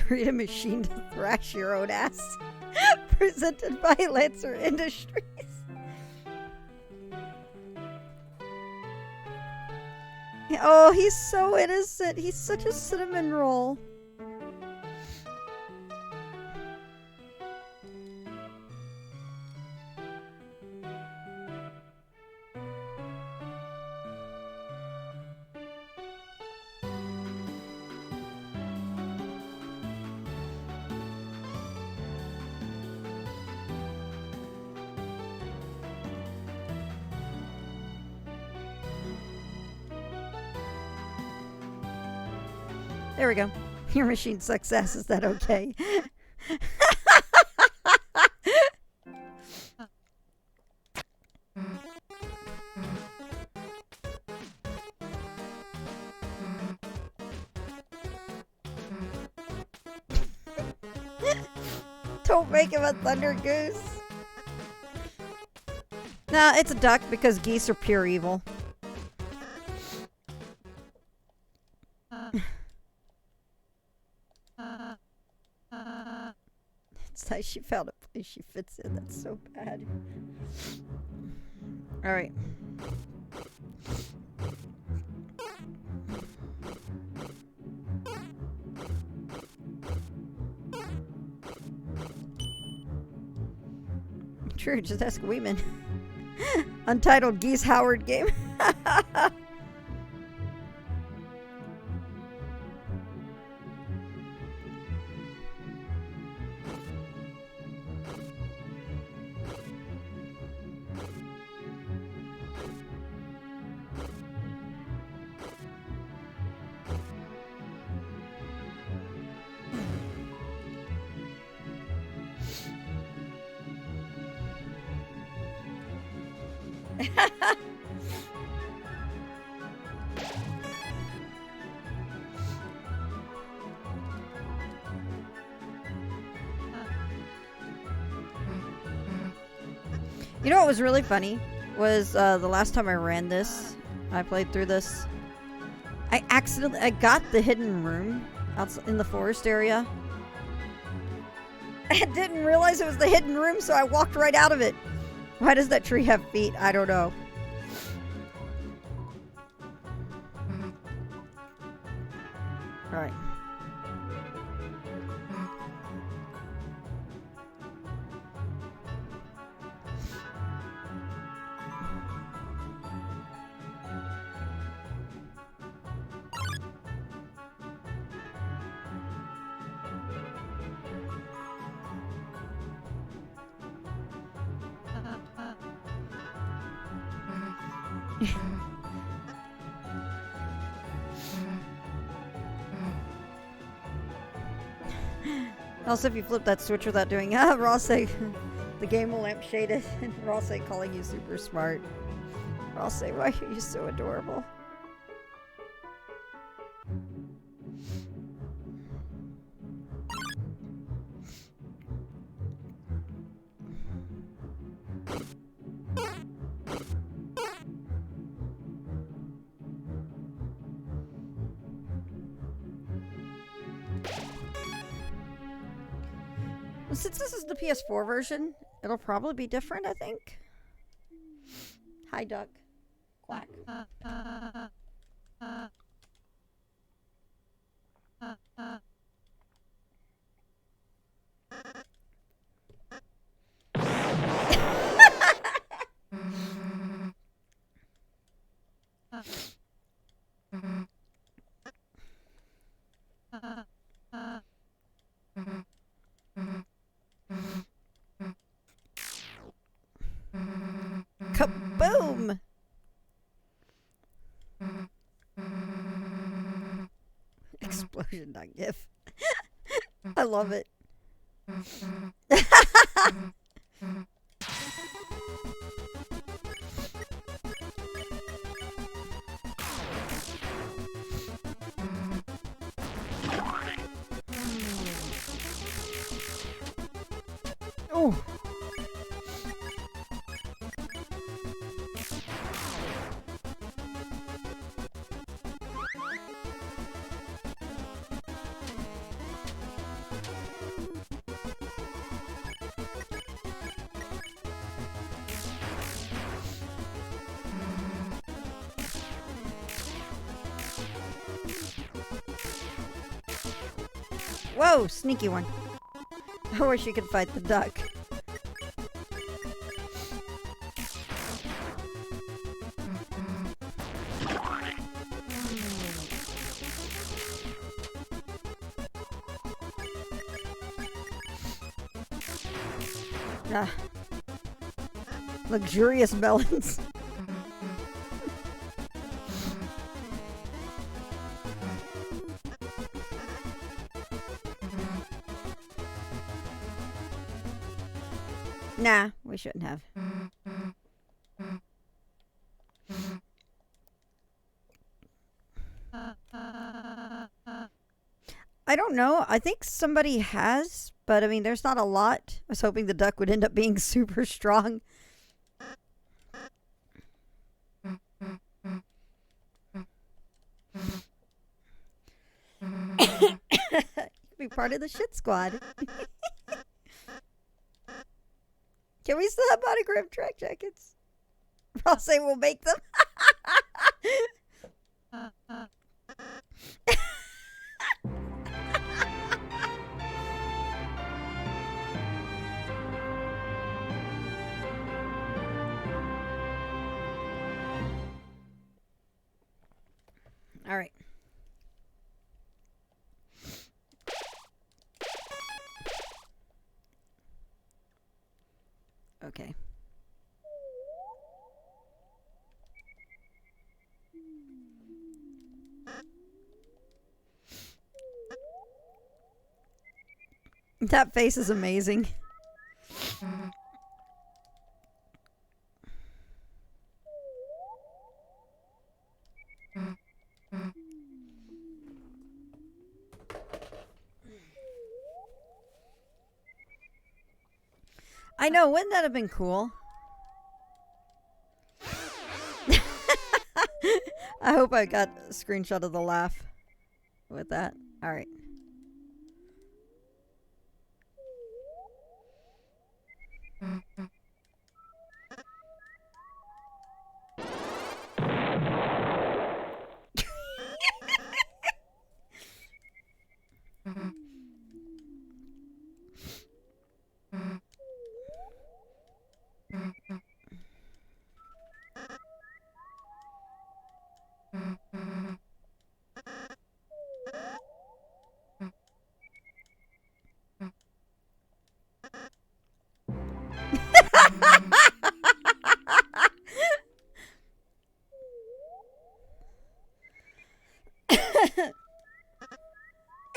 Speaker 1: Create a machine to thrash your own ass. Presented by Lancer Industries. Oh, he's so innocent. He's such a cinnamon roll. There we go. Your machine sucks ass. Is that okay? Don't make him a thunder goose. Nah, it's a duck because geese are pure evil. It's nice she found a place she fits in. That's so bad. Alright. True, just ask Weeman. Untitled Geese Howard game. You know what was really funny was the last time I ran this, I played through this. I got the hidden room out in the forest area. I didn't realize it was the hidden room, so I walked right out of it. Why does that tree have feet? I don't know. All right. Also, if you flip that switch without doing Ross say the game will lampshade it, and Ross say calling you super smart. Ross say, why are you so adorable? Since this is the PS4 version, it'll probably be different, I think. Hi, duck. Quack. Kaboom! Explosion.gif. I love it. Oh. Whoa, sneaky one. I wish you could fight the duck. Ah. Luxurious melons. Nah, we shouldn't have. I don't know. I think somebody has, but I mean, there's not a lot. I was hoping the duck would end up being super strong. Be part of the shit squad. Can we still have body grip track jackets? I'll say we'll make them. All right. Okay. That face is amazing. I know, wouldn't that have been cool? I hope I got a screenshot of the laugh with that. All right.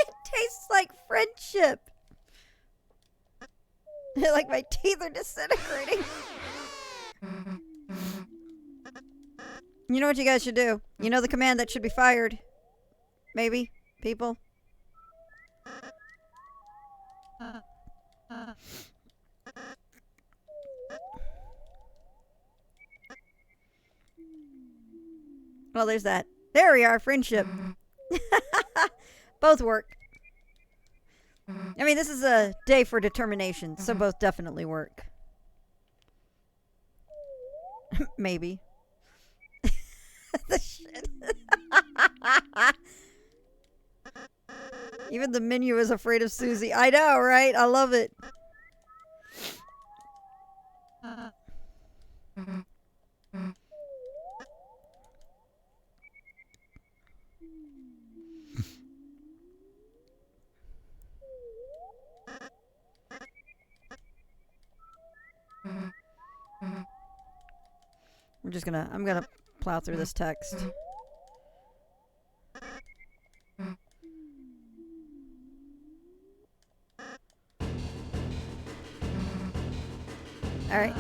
Speaker 1: It tastes like friendship. Like my teeth are disintegrating. You know what you guys should do? You know the command that should be fired? Maybe, people? Well, there's that. There we are, friendship. Both work. I mean, this is a day for determination, so both definitely work. Maybe. The shit. Even the menu is afraid of Susie. I know, right? I love it. I'm gonna plow through this text. All right.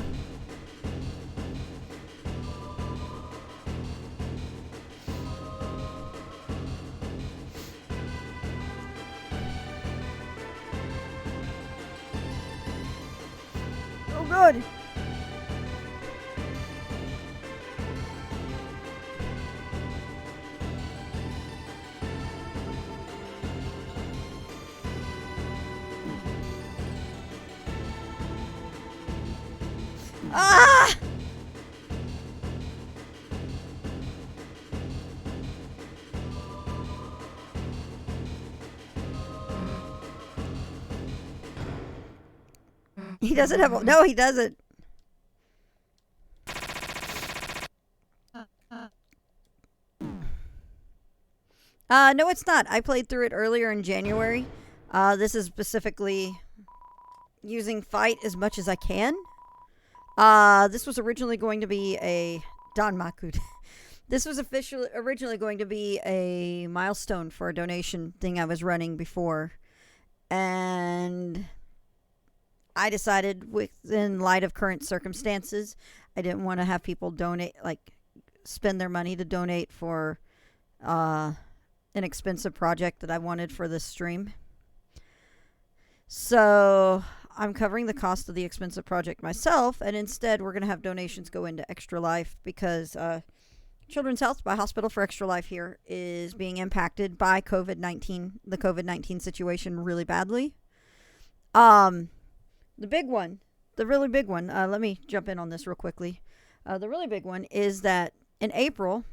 Speaker 1: Oh, good. Ah! He doesn't have a... No, he doesn't. No, it's not. I played through it earlier in January. This is specifically using fight as much as I can. This was originally going to be a Danmaku. This was originally going to be a milestone for a donation thing I was running before. And I decided, in light of current circumstances, I didn't want to have people spend their money to donate for an expensive project that I wanted for this stream. So I'm covering the cost of the expensive project myself, and instead we're going to have donations go into Extra Life because Children's Health by Hospital for Extra Life here is being impacted by the COVID-19 situation really badly. The big one, the really big one, let me jump in on this real quickly. The really big one is that in April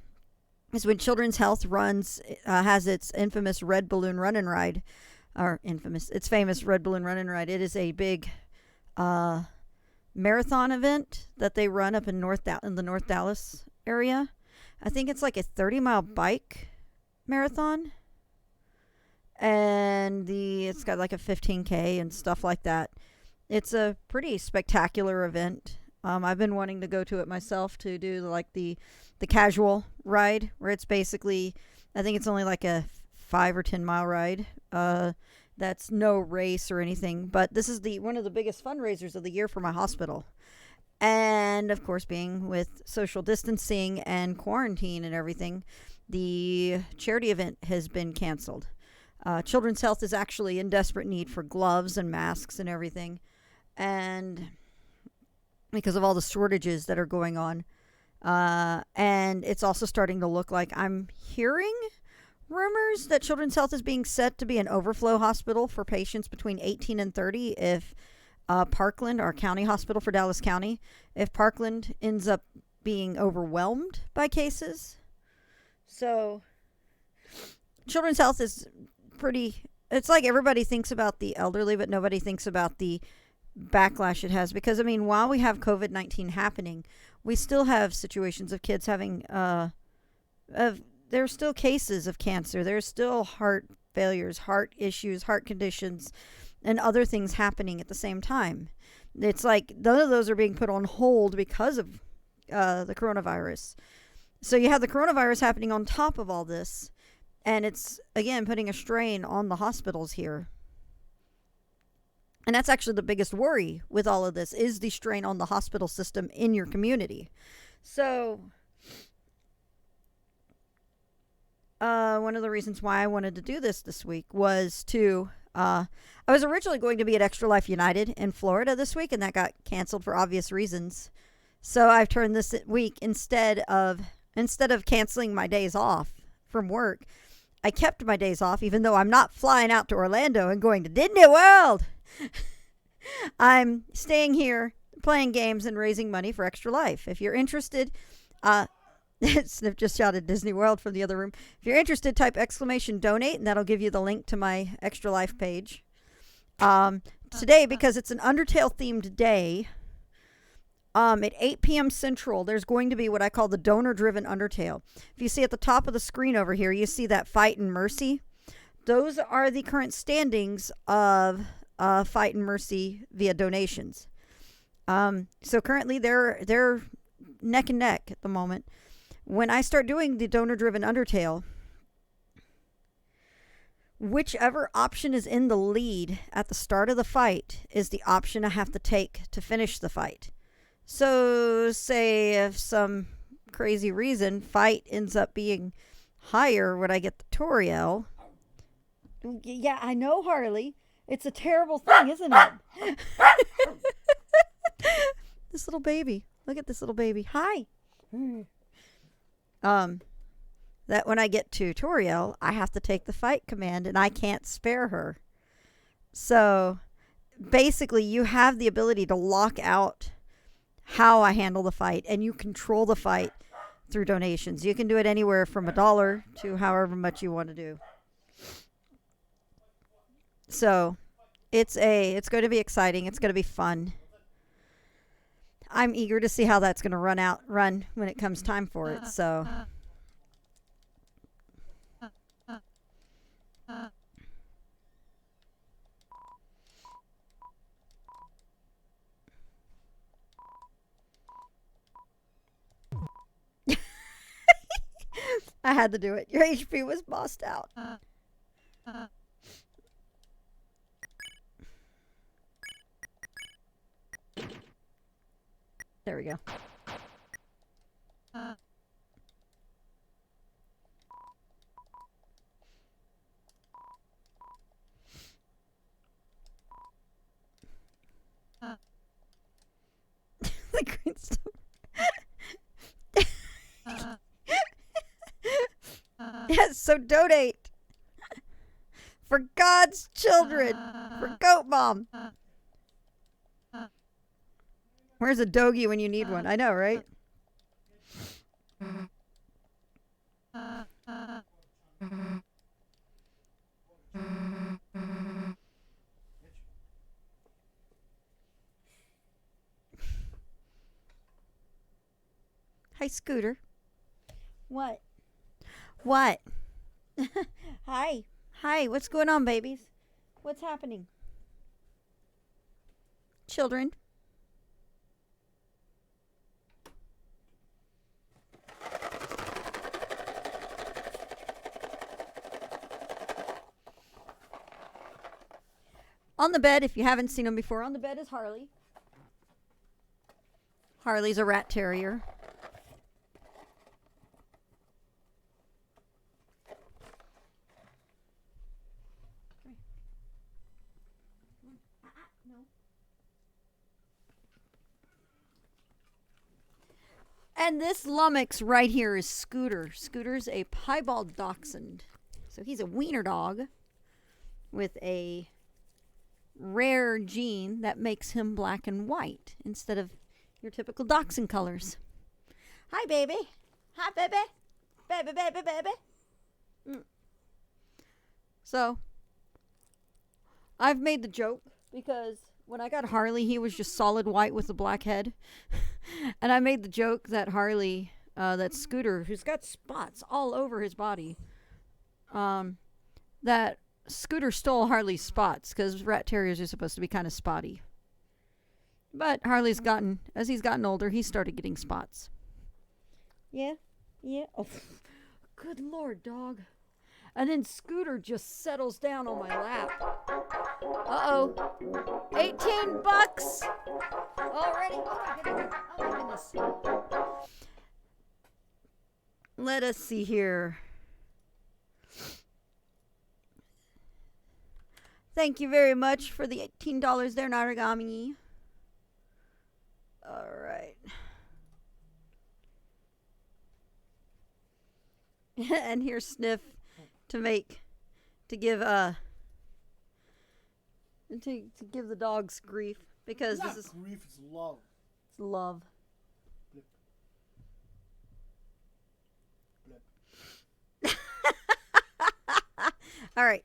Speaker 1: is when Children's Health has its infamous Red Balloon Run and Ride. Its famous Red Balloon Run and Ride. It is a big marathon event that they run up in the North Dallas area. I think it's like a 30-mile bike marathon. And it's got like a 15K and stuff like that. It's a pretty spectacular event. I've been wanting to go to it myself to do the casual ride where it's basically, I think it's only like a 5 or 10 mile ride. That's no race or anything, but this is one of the biggest fundraisers of the year for my hospital. And of course, being with social distancing and quarantine and everything, the charity event has been canceled. Children's Health is actually in desperate need for gloves and masks and everything. And because of all the shortages that are going on, And it's also starting to look like I'm hearing rumors that Children's Health is being set to be an overflow hospital for patients between 18 and 30 if Parkland, our county hospital for Dallas County, if Parkland ends up being overwhelmed by cases. So Children's Health is pretty, it's like everybody thinks about the elderly, but nobody thinks about the backlash it has. Because, I mean, while we have COVID-19 happening, we still have situations of kids having, there's still cases of cancer. There's still heart failures, heart issues, heart conditions, and other things happening at the same time. It's like none of those are being put on hold because of the coronavirus. So you have the coronavirus happening on top of all this, and it's, again, putting a strain on the hospitals here. And that's actually the biggest worry with all of this, is the strain on the hospital system in your community. So one of the reasons why I wanted to do this week was to, I was originally going to be at Extra Life United in Florida this week, and that got canceled for obvious reasons. So I've turned this week, instead of canceling my days off from work, I kept my days off, even though I'm not flying out to Orlando and going to Disney World. I'm staying here, playing games, and raising money for Extra Life. If you're interested, Sniff just shouted Disney World from the other room. If you're interested, type !donate, and that'll give you the link to my Extra Life page. Today, because it's an Undertale-themed day, at 8 p.m. Central, there's going to be what I call the donor-driven Undertale. If you see at the top of the screen over here, you see that Fight and Mercy. Those are the current standings of Fight and Mercy via donations. So currently they're neck and neck at the moment. When I start doing the donor-driven Undertale, whichever option is in the lead at the start of the fight is the option I have to take to finish the fight. So say if some crazy reason fight ends up being higher when I get the Toriel. Yeah, I know, Harley. It's a terrible thing, isn't it? This little baby. Look at this little baby. Hi. That when I get to Toriel, I have to take the fight command, and I can't spare her. So basically, you have the ability to lock out how I handle the fight, and you control the fight through donations. You can do it anywhere from $1 to however much you want to do. So it's going to be exciting. It's going to be fun. I'm eager to see how that's going to run when it comes time for it. So I had to do it. Your HP was bossed out. There we go. The green stuff. Yes, so donate. For God's children. For Goat Mom. Where's a doggy when you need one? I know, right? Hi, Scooter. What? What? Hi. Hi, what's going on, babies? What's happening? Children. On the bed, if you haven't seen him before, on the bed is Harley. Harley's a rat terrier. And this lummox right here is Scooter. Scooter's a piebald dachshund. So he's a wiener dog with a rare gene that makes him black and white instead of your typical dachshund colors. Hi, baby. Hi, baby. Baby, baby, baby. So, I've made the joke because when I got Harley, he was just solid white with a black head. And I made the joke that Harley, that Scooter, who's got spots all over his body, that Scooter stole Harley's spots because rat terriers are supposed to be kind of spotty. But Harley's gotten, as he's gotten older, he started getting spots. Yeah? Yeah? Oh, good Lord, dog. And then Scooter just settles down on my lap. Uh-oh. $18 already. Oh, my goodness. Let us see here. Thank you very much for the $18 there, Narigami. All right. And here's Sniff to give the dogs grief because
Speaker 3: It's
Speaker 1: this is
Speaker 3: not grief, it's love.
Speaker 1: It's love.
Speaker 3: Blip. Blip.
Speaker 1: All right.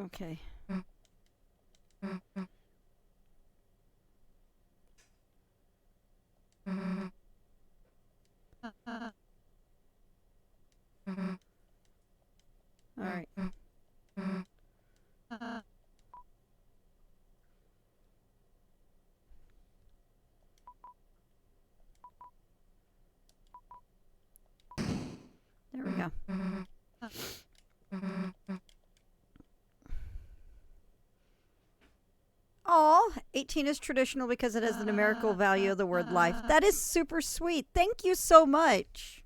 Speaker 1: Okay. All right. There we go. Oh, 18 is traditional because it has the numerical value of the word life. That is super sweet. Thank you so much.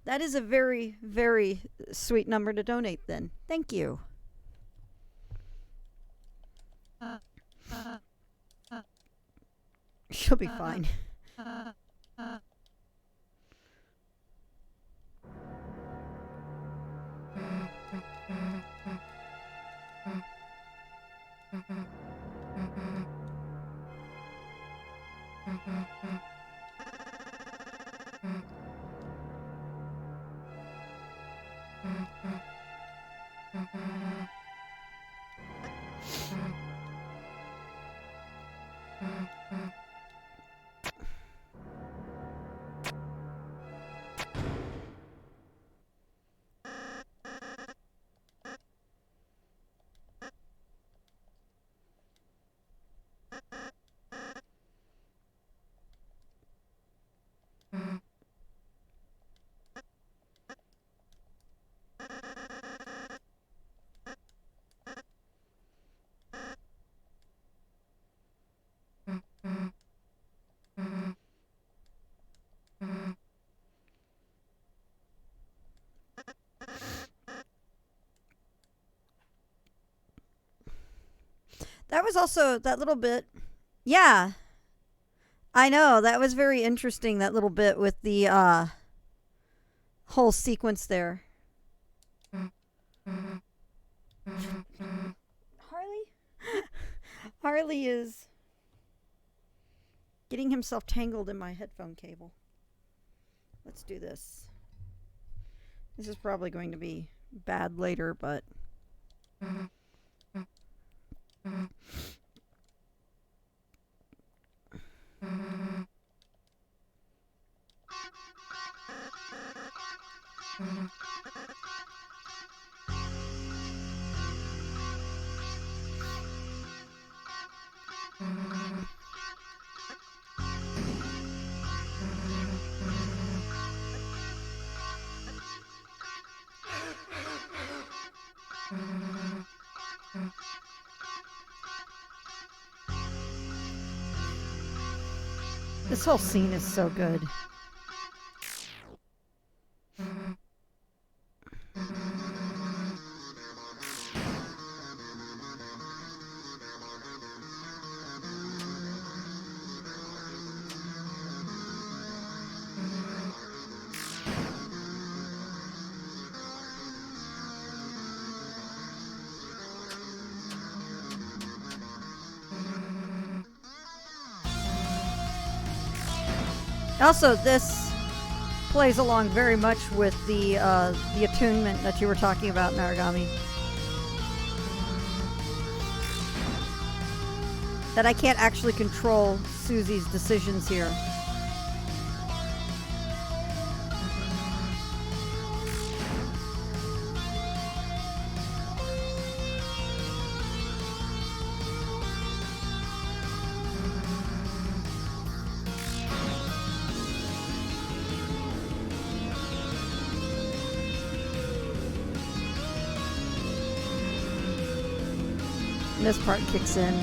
Speaker 1: That is a very, very sweet number to donate then. Thank you. She'll be fine. That was also that little bit. Yeah. I know. That was very interesting, that little bit with the whole sequence there. Harley is getting himself tangled in my headphone cable. Let's do this. This is probably going to be bad later, but... This whole scene is so good. Also, this plays along very much with the attunement that you were talking about, Naragami. That I can't actually control Susie's decisions here. This part kicks in.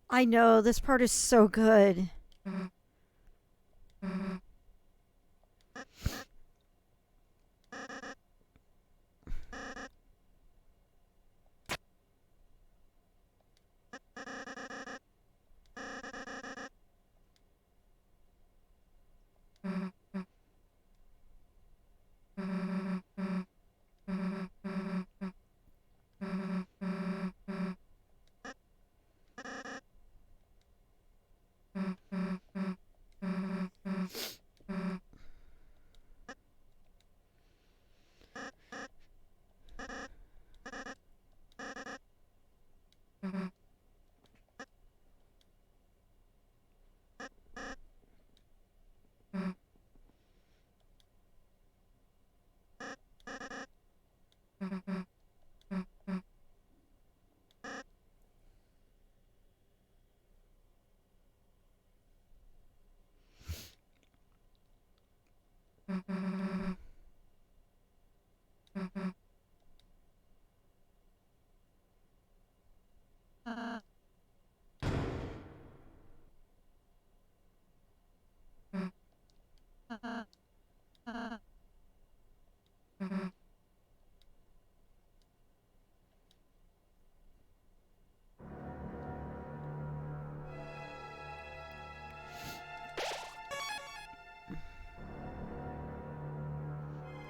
Speaker 1: I know, this part is so good.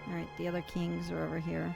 Speaker 1: Alright, the other kings are over here.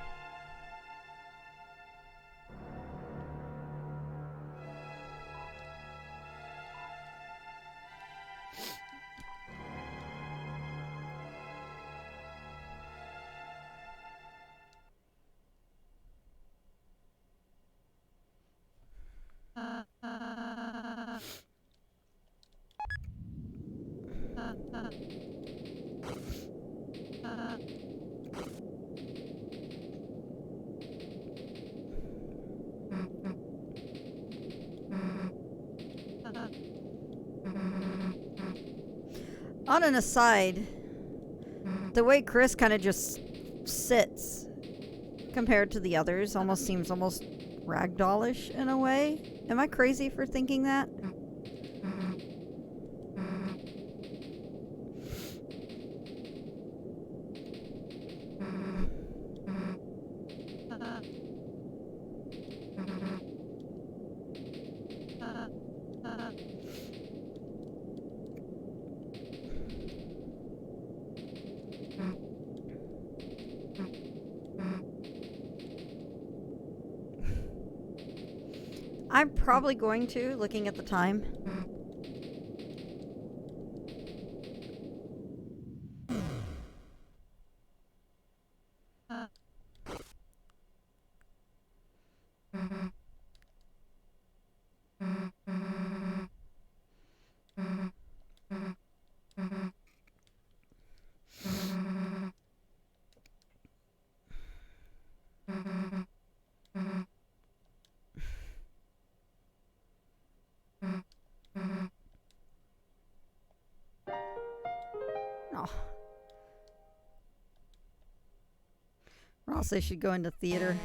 Speaker 1: On an aside, the way Chris kind of just sits compared to the others almost seems almost ragdollish in a way. Am I crazy for thinking that? I'm probably going to, looking at the time. Oh. Ross, they should go into theater.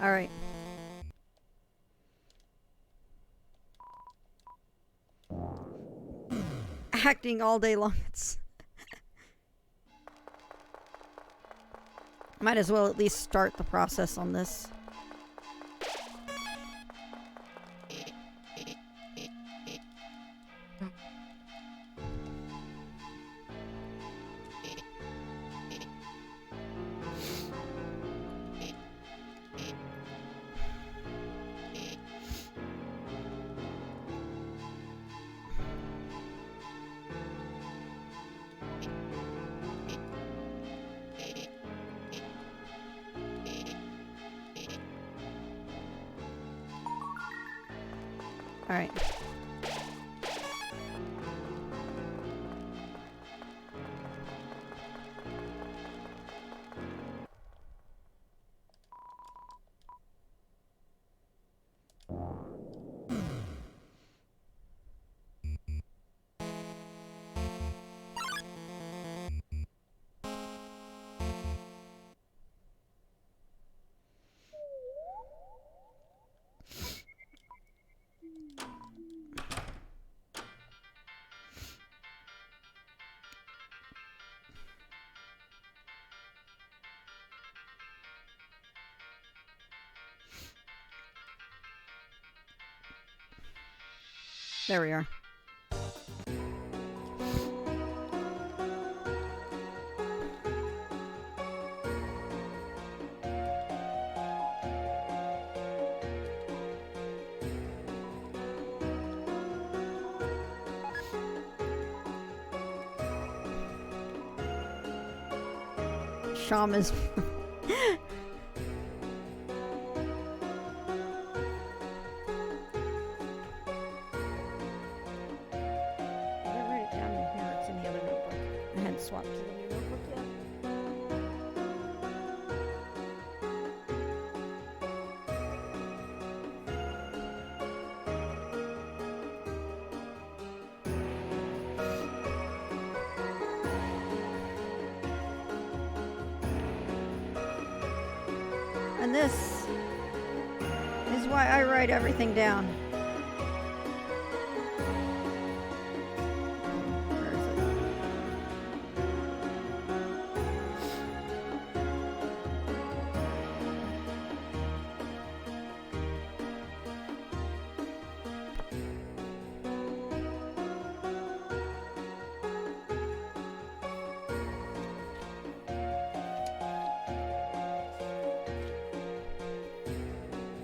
Speaker 1: Alright. acting all day long. It's might as well at least start the process on this. All right. There we are. Shaman's. Swap to the new notebook yet. And this is why I write everything down.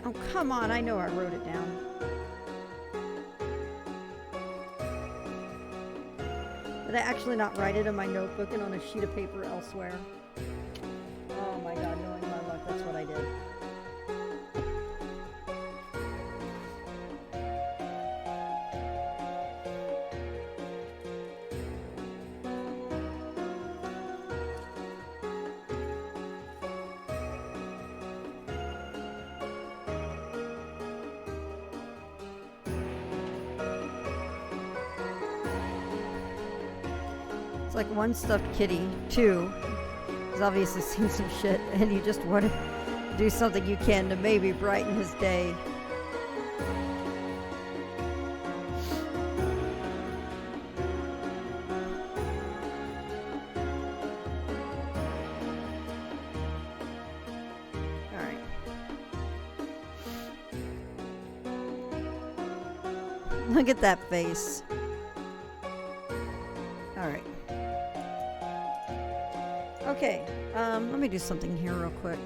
Speaker 1: Oh, come on, I know I wrote it down. Did I actually not write it in my notebook and on a sheet of paper elsewhere? Oh my god, knowing my luck, that's what I did. Like one stuffed kitty, two has obviously seen some shit, and you just want to do something you can to maybe brighten his day. All right. Look at that face. All right. Okay, let me do something here real quick.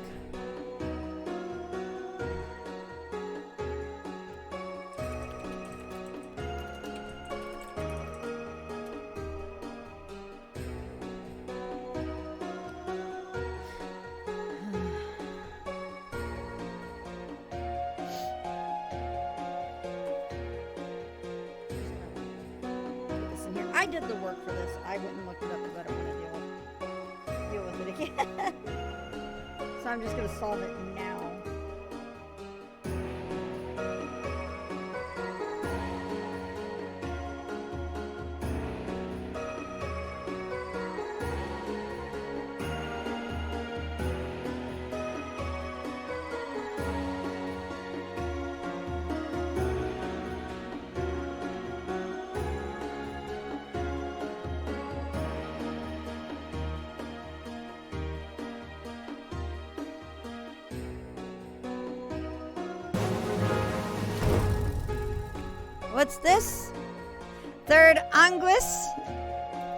Speaker 1: I did the work for this. I went and looked it up because I don't want to deal with it again. So I'm just going to solve it now. What's this? Third Anguis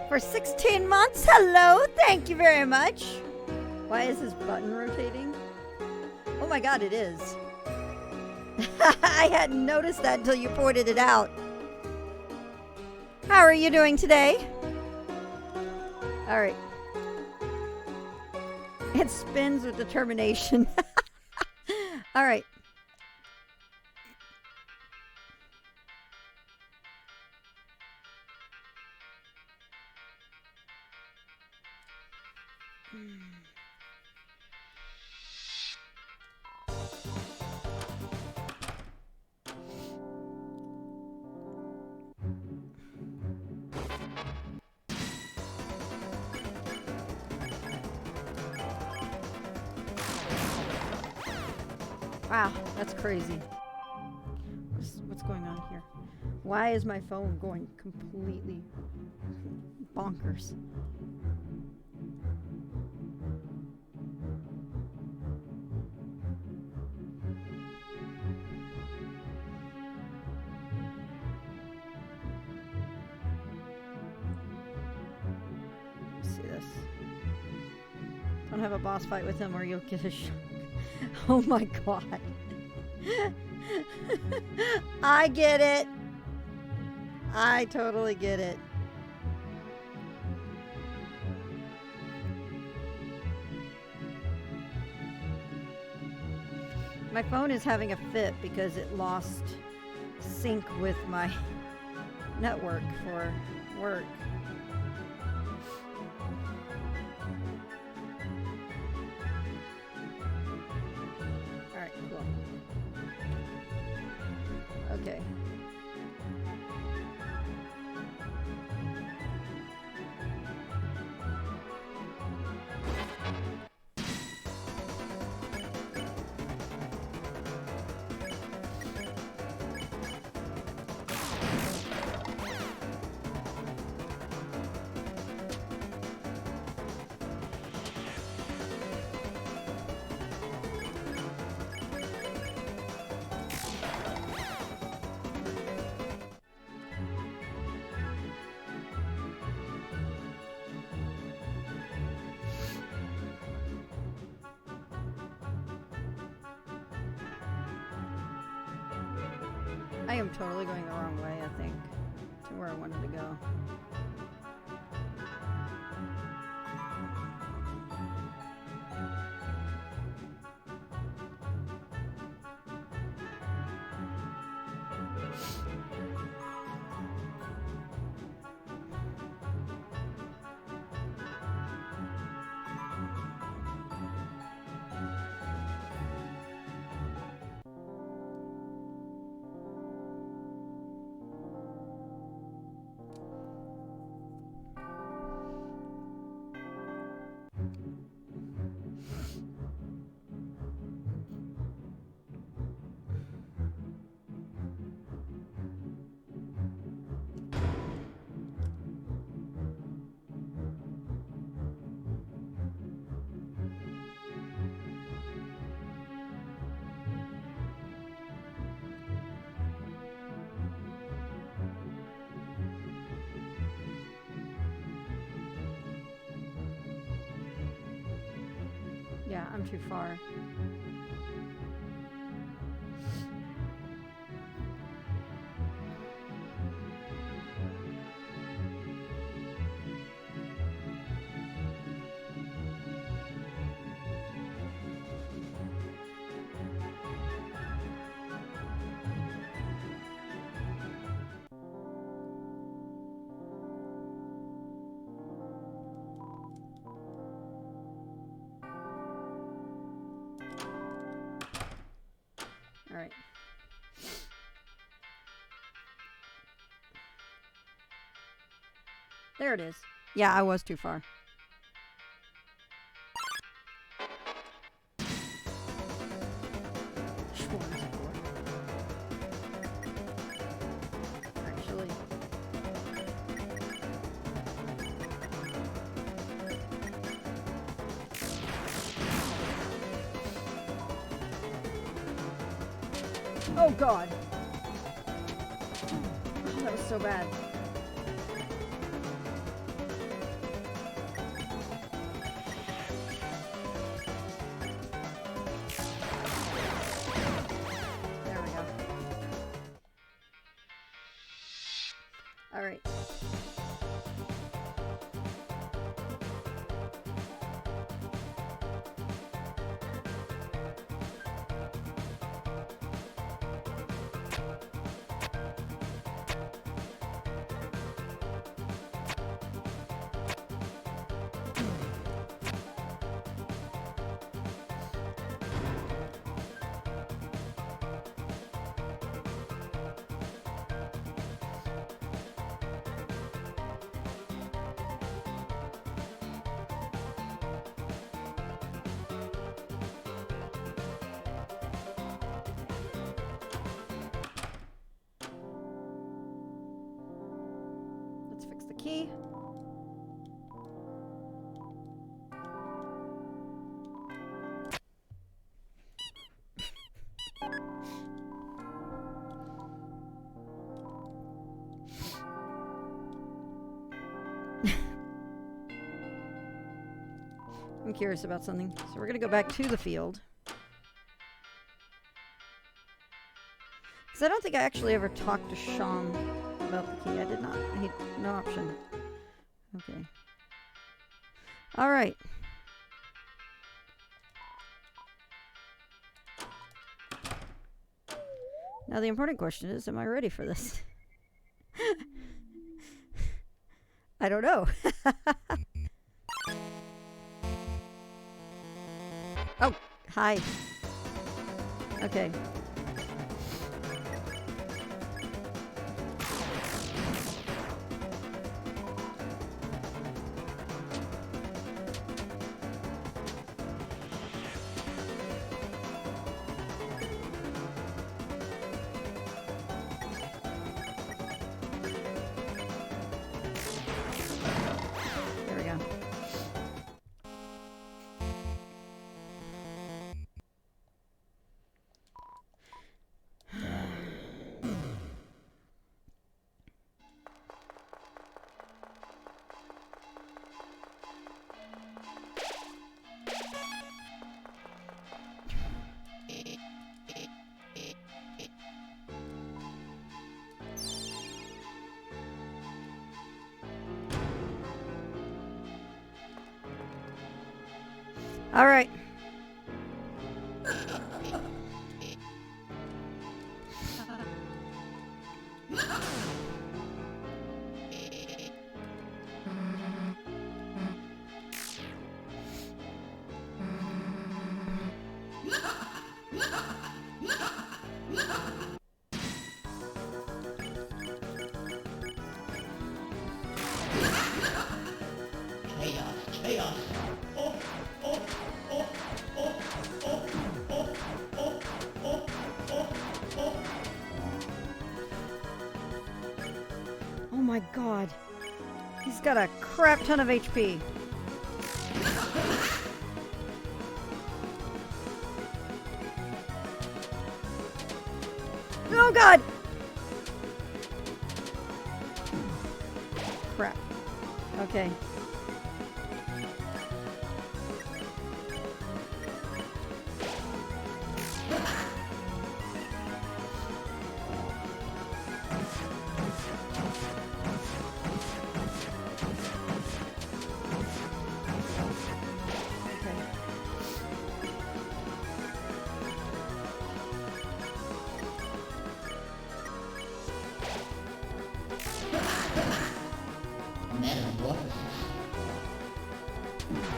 Speaker 1: for 16 months. Hello, thank you very much. Why is this button rotating? Oh my god, it is. I hadn't noticed that until you pointed it out. How are you doing today? Alright. It spins with determination. Alright. Wow, that's crazy. What's going on here? Why is my phone going completely bonkers? Let's see this. Don't have a boss fight with him or you'll get a shock. Oh my god. I get it. I totally get it. My phone is having a fit because it lost sync with my network for work. Alright, cool. Okay. I am totally going the wrong way, I think, to where I wanted to go. Yeah, I'm too far. All right. There it is. Yeah, I was too far. Actually. Oh God. That was so bad. There we go. All right. Let's fix the key. I'm curious about something. So we're going to go back to the field. Because I don't think I actually ever talked to Sean about the key. I did not. No option. Okay. All right. Now the important question is, am I ready for this? I don't know. Oh, hi. Okay. There we go. All right. Oh my god. He's got a crap ton of HP. Oh god! Crap. Okay.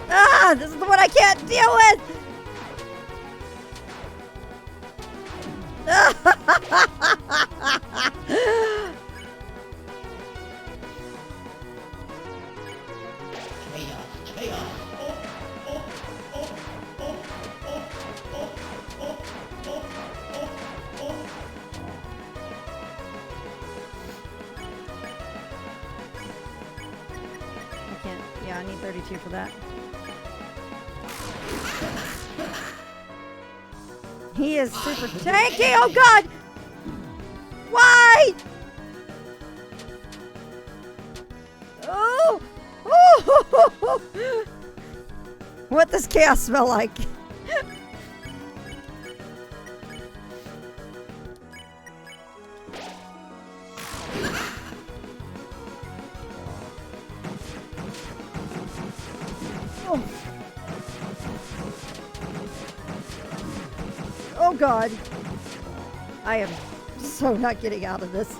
Speaker 1: Ah, this is the one I can't deal with. I can't. Yeah, I need 32 for that. He is super tanky. Oh god! Why? Oh! What does chaos smell like? Oh. Oh God. I am so not getting out of this.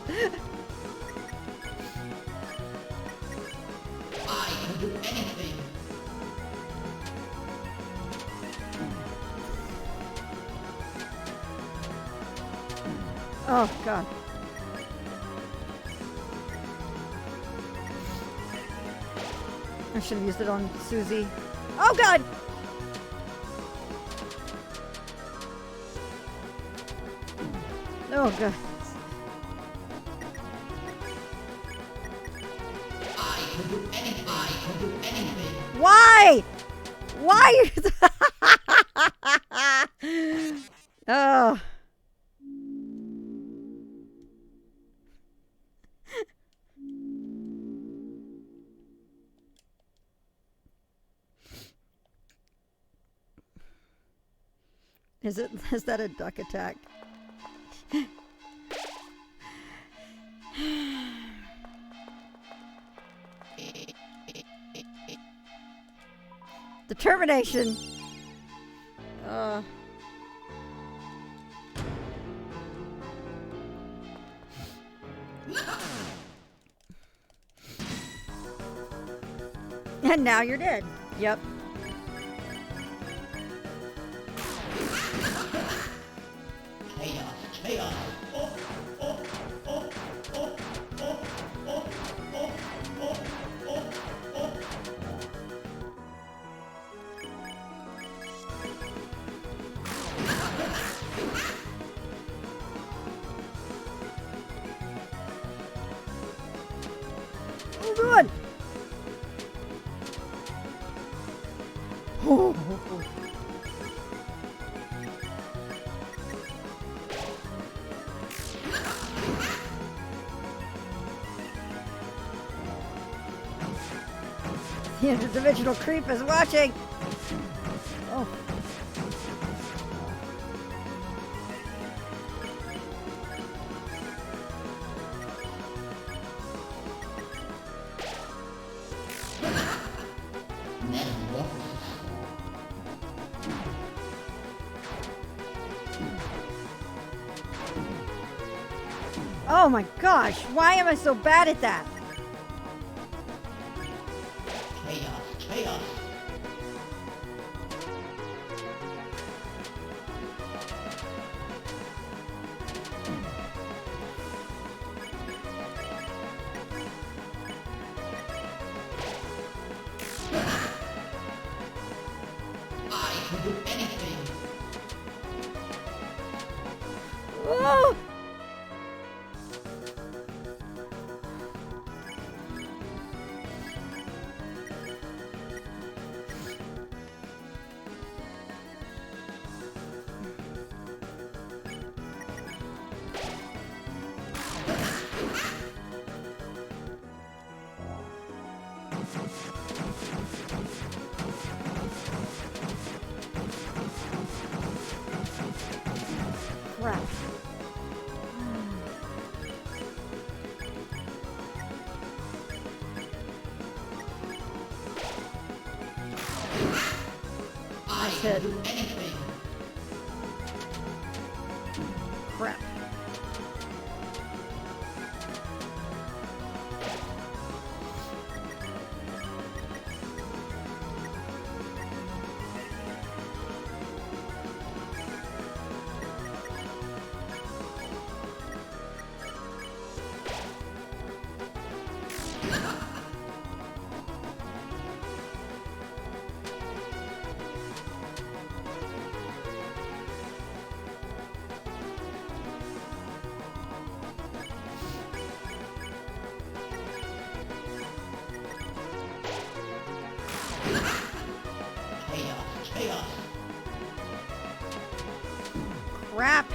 Speaker 4: I can do anything.
Speaker 1: Oh God. I should have used it on Susie. Oh God! Oh God.
Speaker 4: I can do anything. I can do anything.
Speaker 1: Why? Why? Oh. Is that a duck attack? Determination. And now you're dead. Yep.
Speaker 4: Chaos, chaos. Oh, oh, oh, oh, oh, oh, oh, oh, oh, oh.
Speaker 1: Oh God. Oh. The interdimensional creep is watching. Oh. Oh my gosh, why am I so bad at that?
Speaker 4: Chaos, chaos. I can do anything.
Speaker 1: Oh! Crap.
Speaker 4: I
Speaker 1: That's
Speaker 4: can
Speaker 1: it.
Speaker 4: do anything.
Speaker 1: Crap.
Speaker 4: Chaos, chaos.
Speaker 1: Crap.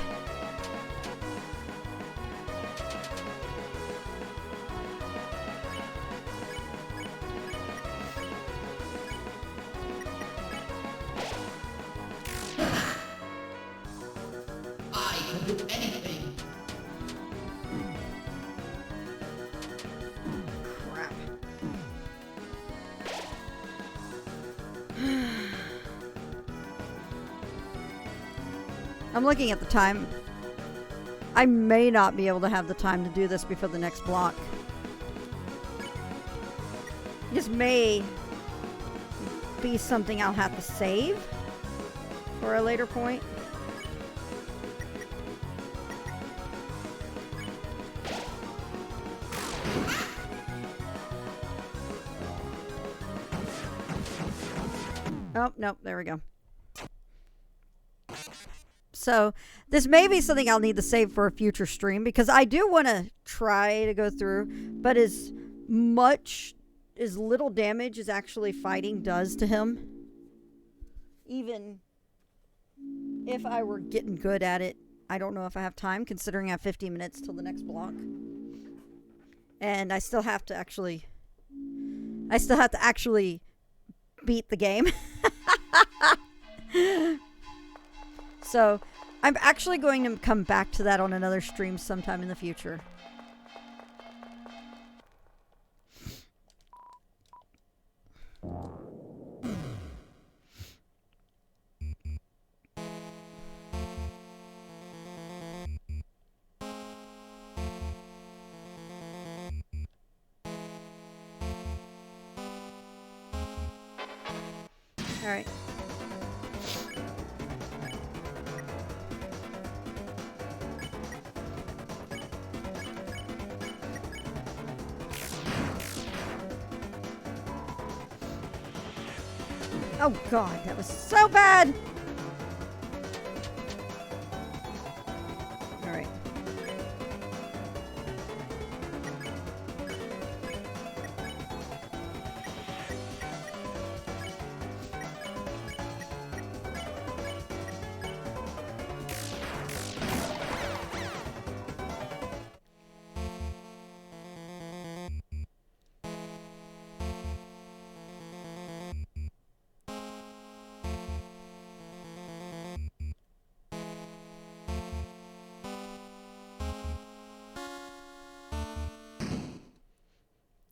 Speaker 4: can do anything.
Speaker 1: Crap. I'm looking at the time. I may not be able to have the time to do this before the next block. This may be something I'll have to save for a later point. Oh, nope, there we go. So this may be something I'll need to save for a future stream because I do want to try to go through, but as little damage as actually fighting does to him, even if I were getting good at it, I don't know if I have time considering I have 15 minutes till the next block. And I still have to actually beat the game. So I'm actually going to come back to that on another stream sometime in the future. All right. Oh God, that was so bad. All right.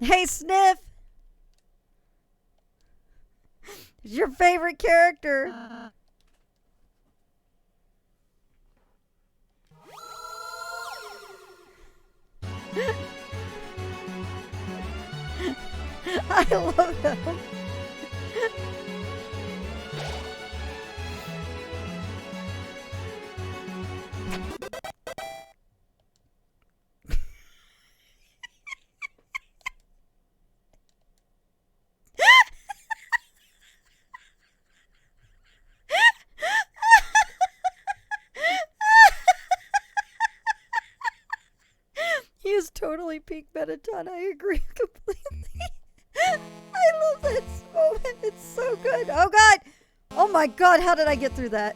Speaker 1: Hey, Sniff! It's your favorite character. I love him. He is totally peak Mettaton. I agree completely. I love that moment. It's so good. Oh God. Oh my God. How did I get through that?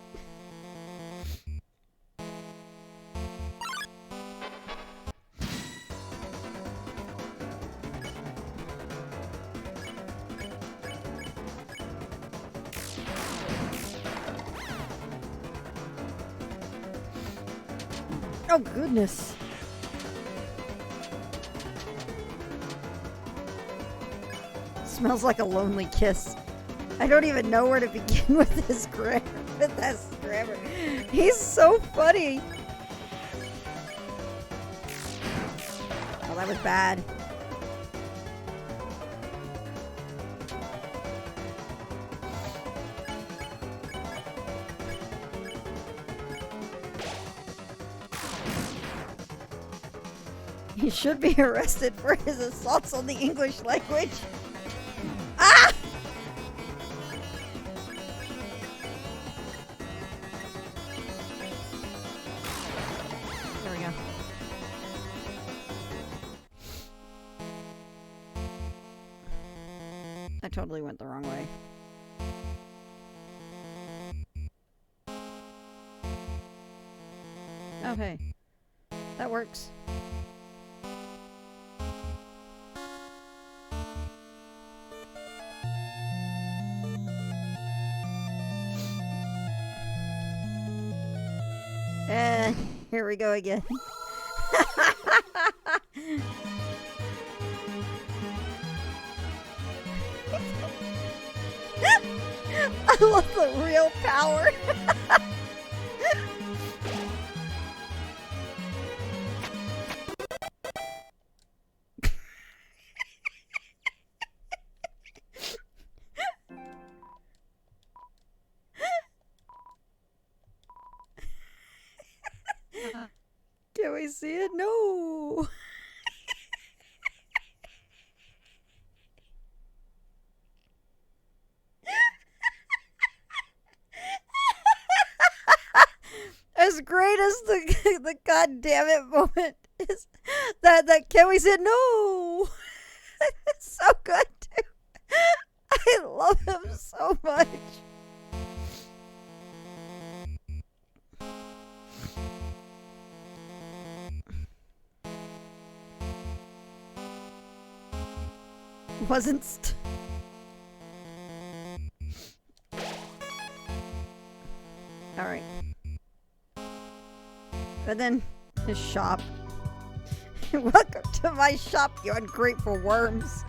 Speaker 1: Oh goodness. Smells like a lonely kiss. I don't even know where to begin with this grammar. With this grammar. He's so funny. Oh, that was bad. He should be arrested for his assaults on the English language. Ah! There we go. I totally went the wrong way. Oh, hey. That works. Here we go again. I love the real power. Can we see it? No. As great as the goddamn it moment is, that can we see it? No. It's so good too. I love him so much. Wasn't all right. And then his shop. Welcome to my shop, you ungrateful worms.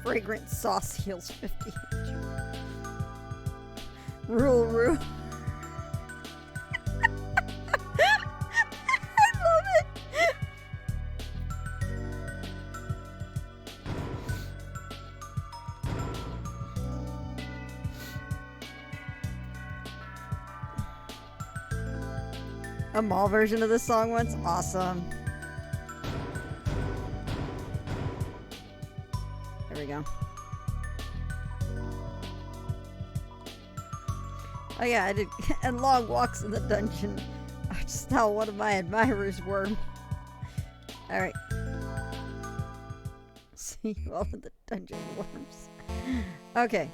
Speaker 1: Fragrant sauce heals 50. Rule. I love it. A mall version of the song once? Awesome. There we go. Oh yeah, I did. And long walks in the dungeon. Just how one of my admirers were. Alright. See you all in the dungeon, worms. Okay.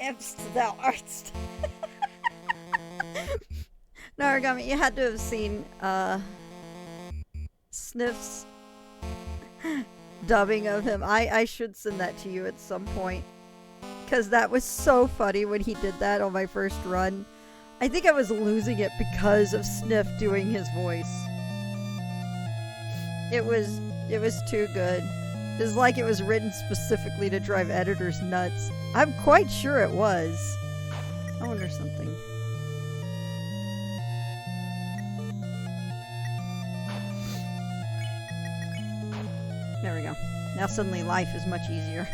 Speaker 1: Imps thou art. No, Origami, you had to have seen Sniff's dubbing of him. I should send that to you at some point, because that was so funny when he did that on my first run. I think I was losing it because of Sniff doing his voice. It was too good. It was like it was written specifically to drive editors nuts. I'm quite sure it was. I wonder something. There we go. Now suddenly life is much easier.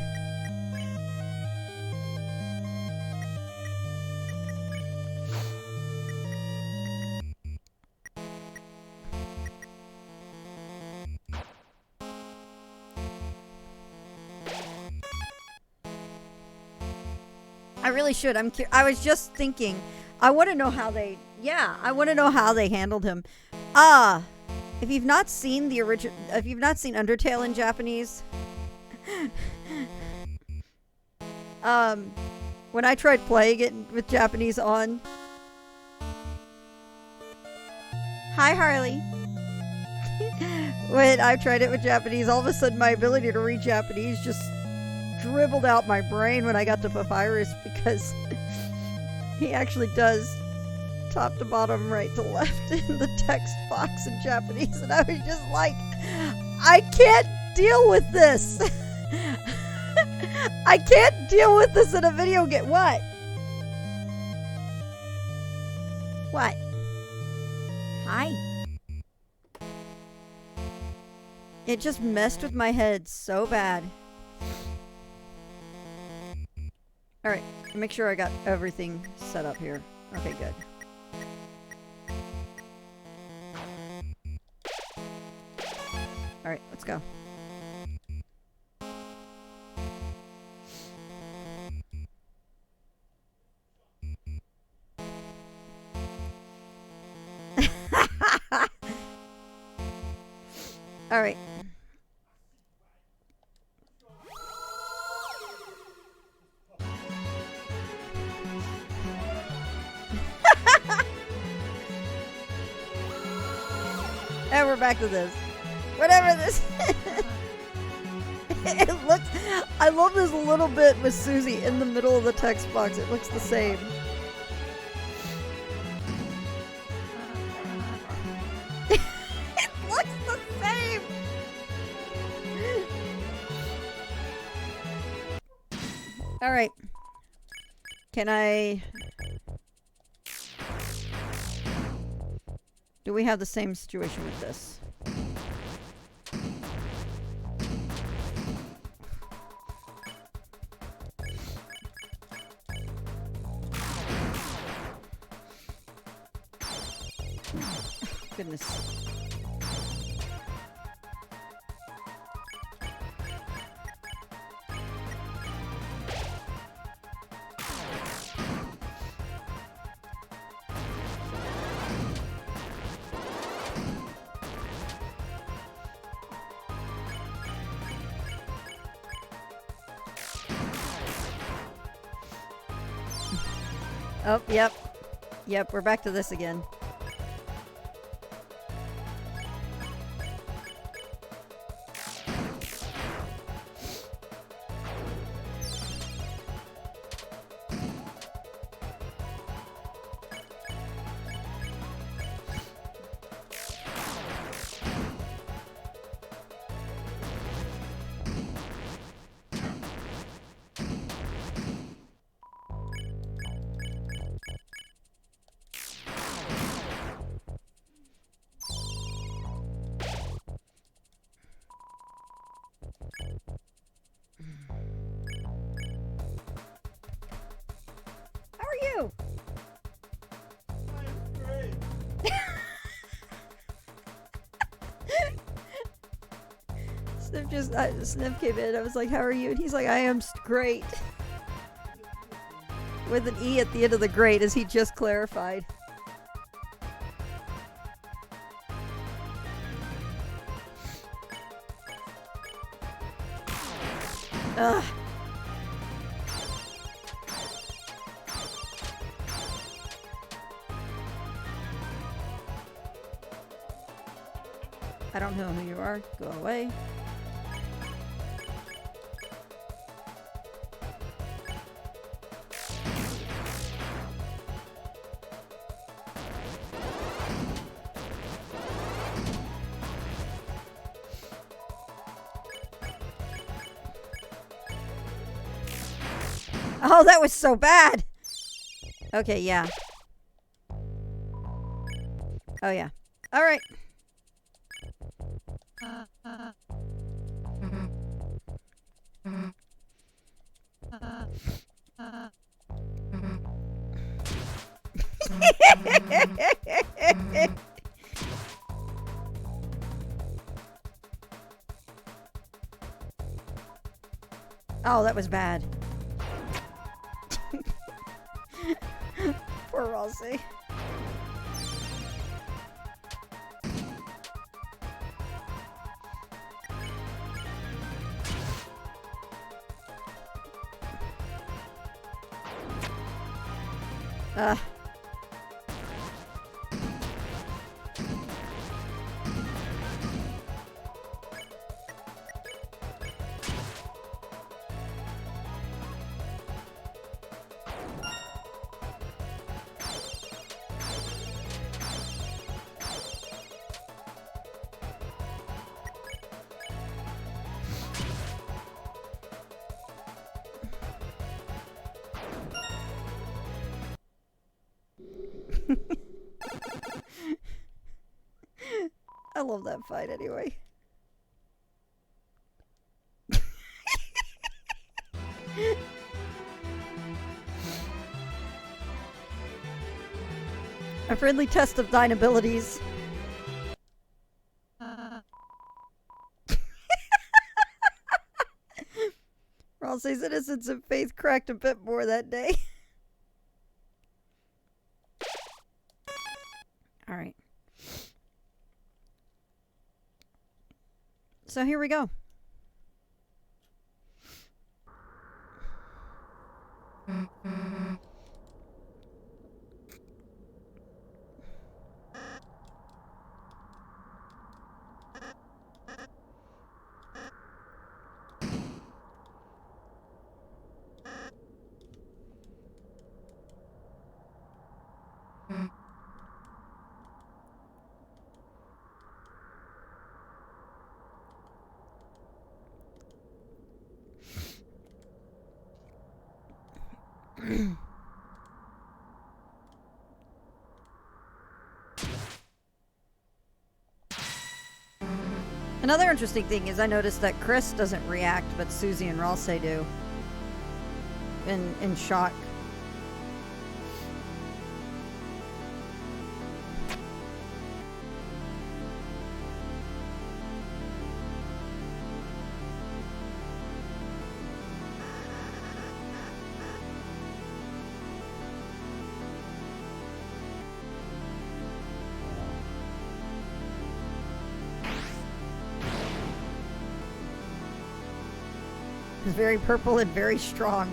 Speaker 1: I really should. I was just thinking. I want to know how they. Yeah, I want to know how they handled him. If you've not seen the original, if you've not seen Undertale in Japanese, when I tried playing it with Japanese on. Hi, Harley. When I tried it with Japanese, all of a sudden my ability to read Japanese just dribbled out my brain when I got to Papyrus, because he actually does top to bottom, right to left in the text box in Japanese, and I was just like, I can't deal with this. I can't deal with this in a video game. What? What? Hi. It just messed with my head so bad. Alright, Make sure I got everything set up here. Okay, good. Alright, let's go. Alright. And we're back to this. Whatever this it looks, I love this little bit with Susie in the middle of the text box. It looks the same. It looks the same. All right. Can I... Do we have the same situation with this? Goodness. Oh, yep. Yep, we're back to this again. You. Sniff came in. I was like, "How are you?" And he's like, "I am great." With an E at the end of the great, as he just clarified. Ugh. I don't know who you are. Go away. Oh, that was so bad. Okay, yeah. Oh, yeah. All right. Oh, that was bad. Poor Rossi. I love that fight anyway. A friendly test of thine abilities. Ralsei's innocence and faith cracked a bit more that day. Alright. So here we go. Another interesting thing is I noticed that Chris doesn't react, but Susie and Ralsei do. In shock. It's very purple and very strong.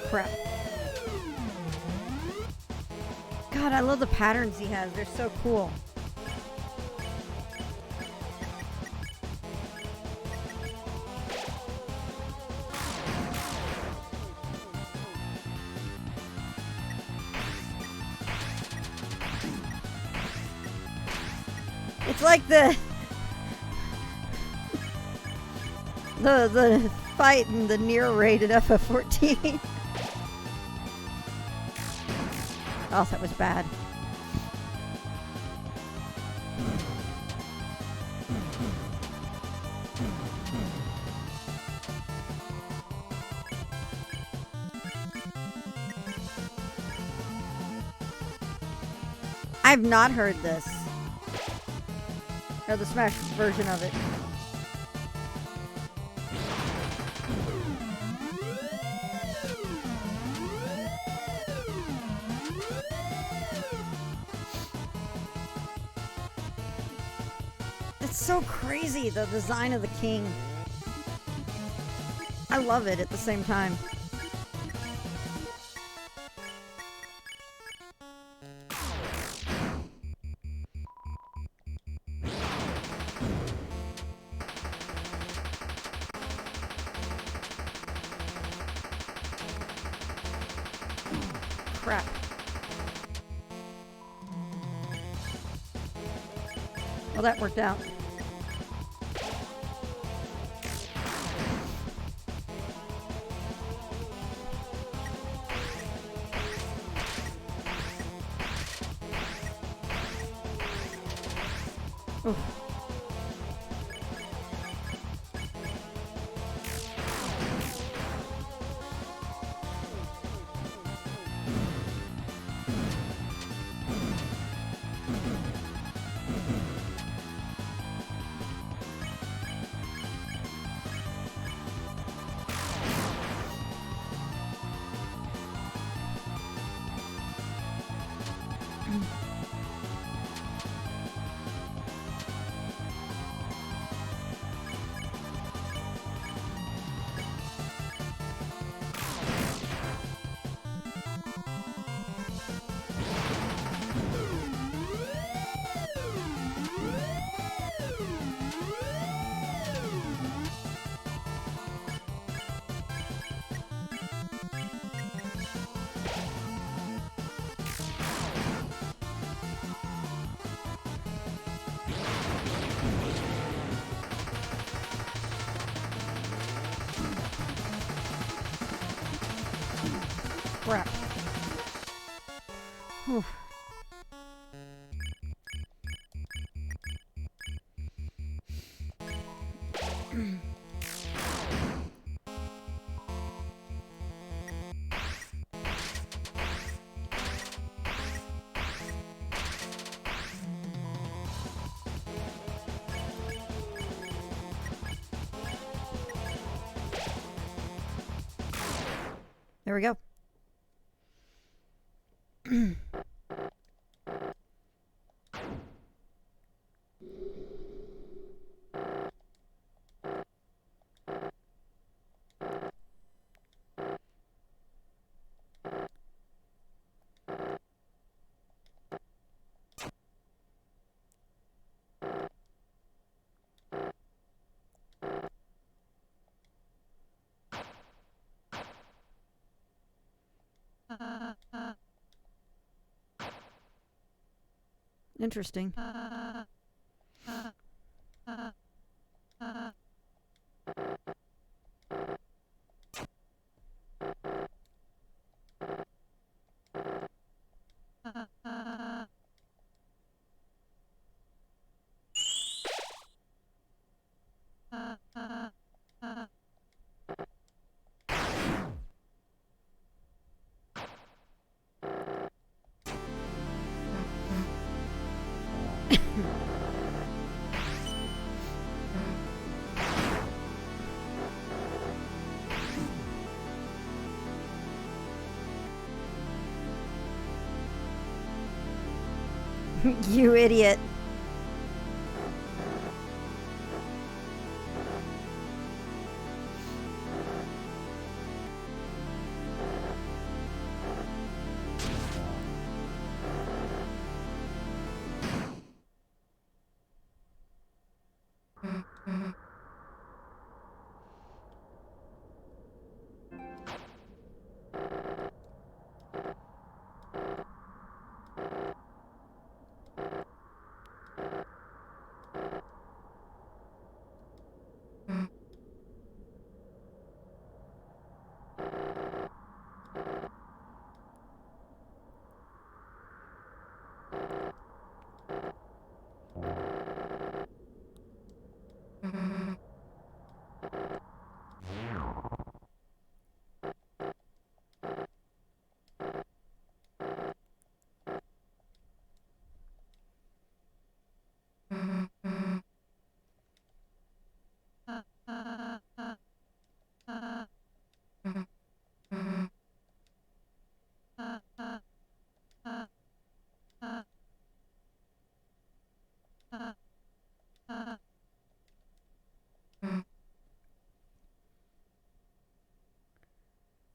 Speaker 1: Crap. God, I love the patterns he has. They're so cool. It's like the fight in the near rated FF14. Oh, that was bad. I've not heard this. Or the Smash version of it. It's so crazy, the design of the king. I love it at the same time. Crap. Well, that worked out. Oof. crap. Whew. There we go. Interesting. You idiot.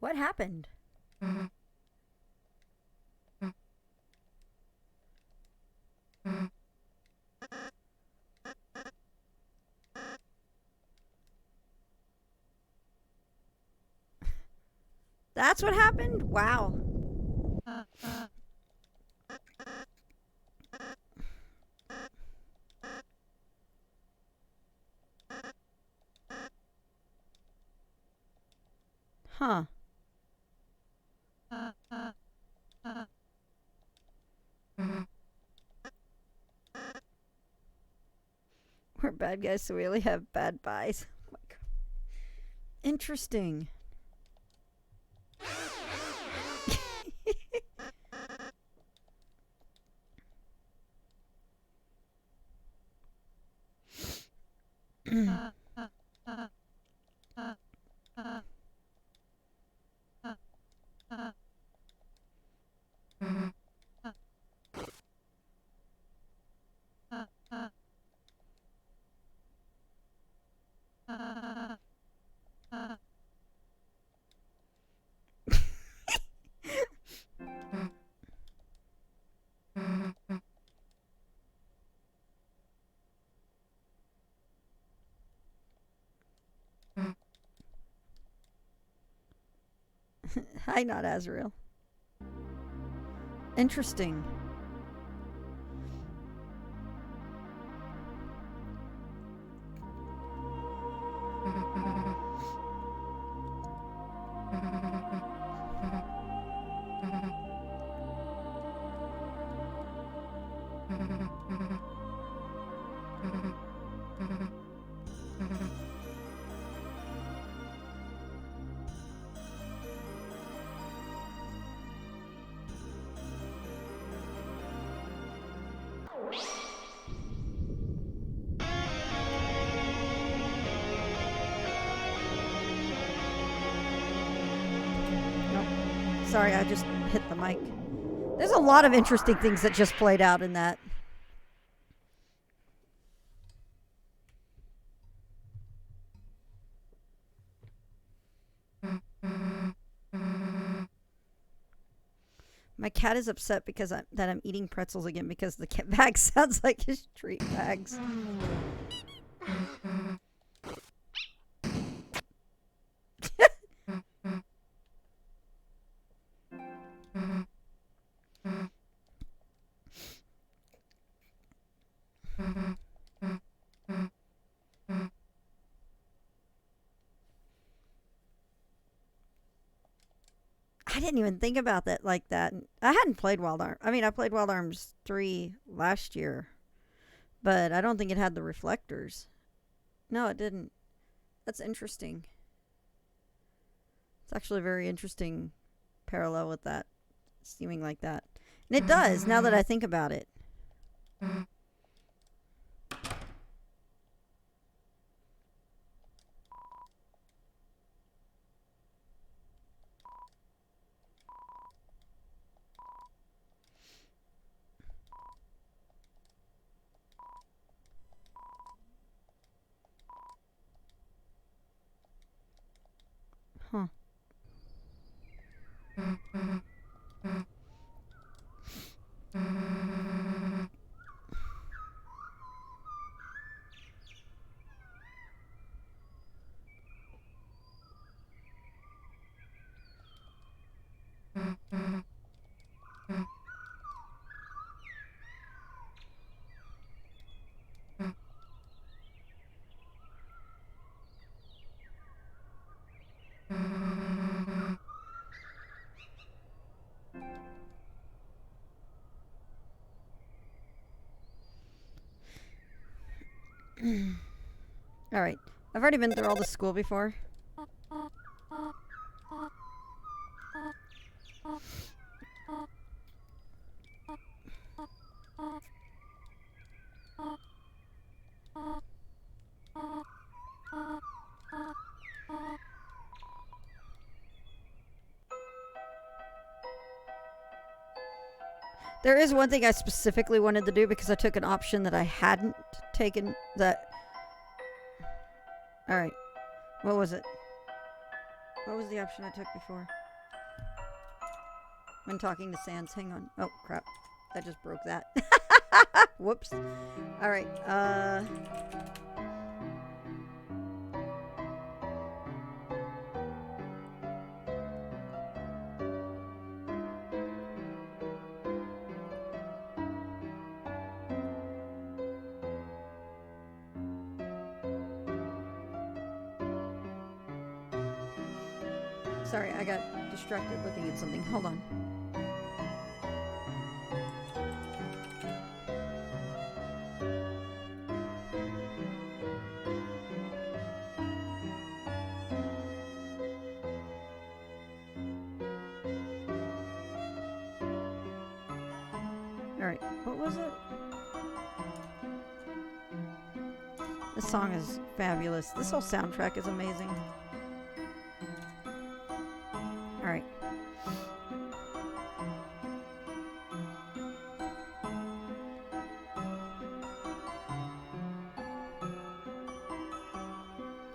Speaker 1: What happened? That's what happened? Wow. Huh. We're bad guys, so we only have bad buys. Oh my God. Interesting. Hi, not Azrael. Interesting. Sorry, I just hit the mic. There's a lot of interesting things that just played out in that. My cat is upset because I'm eating pretzels again because the cat bag sounds like his treat bags. I didn't even think about that like that. I hadn't played Wild Arms. I mean, I played Wild Arms 3 last year, but I don't think it had the reflectors. No, it didn't. That's interesting. It's actually a very interesting parallel with that, seeming like that. And it does, now that I think about it. Huh. All right. I've already been through all the school before. There is one thing I specifically wanted to do because I took an option that I hadn't taken. Alright. What was it? What was the option I took before? When talking to Sans. Hang on. Oh, crap. I just broke that. Whoops. Alright. Sorry, I got distracted looking at something. Hold on. Alright, what was it? This song is fabulous. This whole soundtrack is amazing. Alright.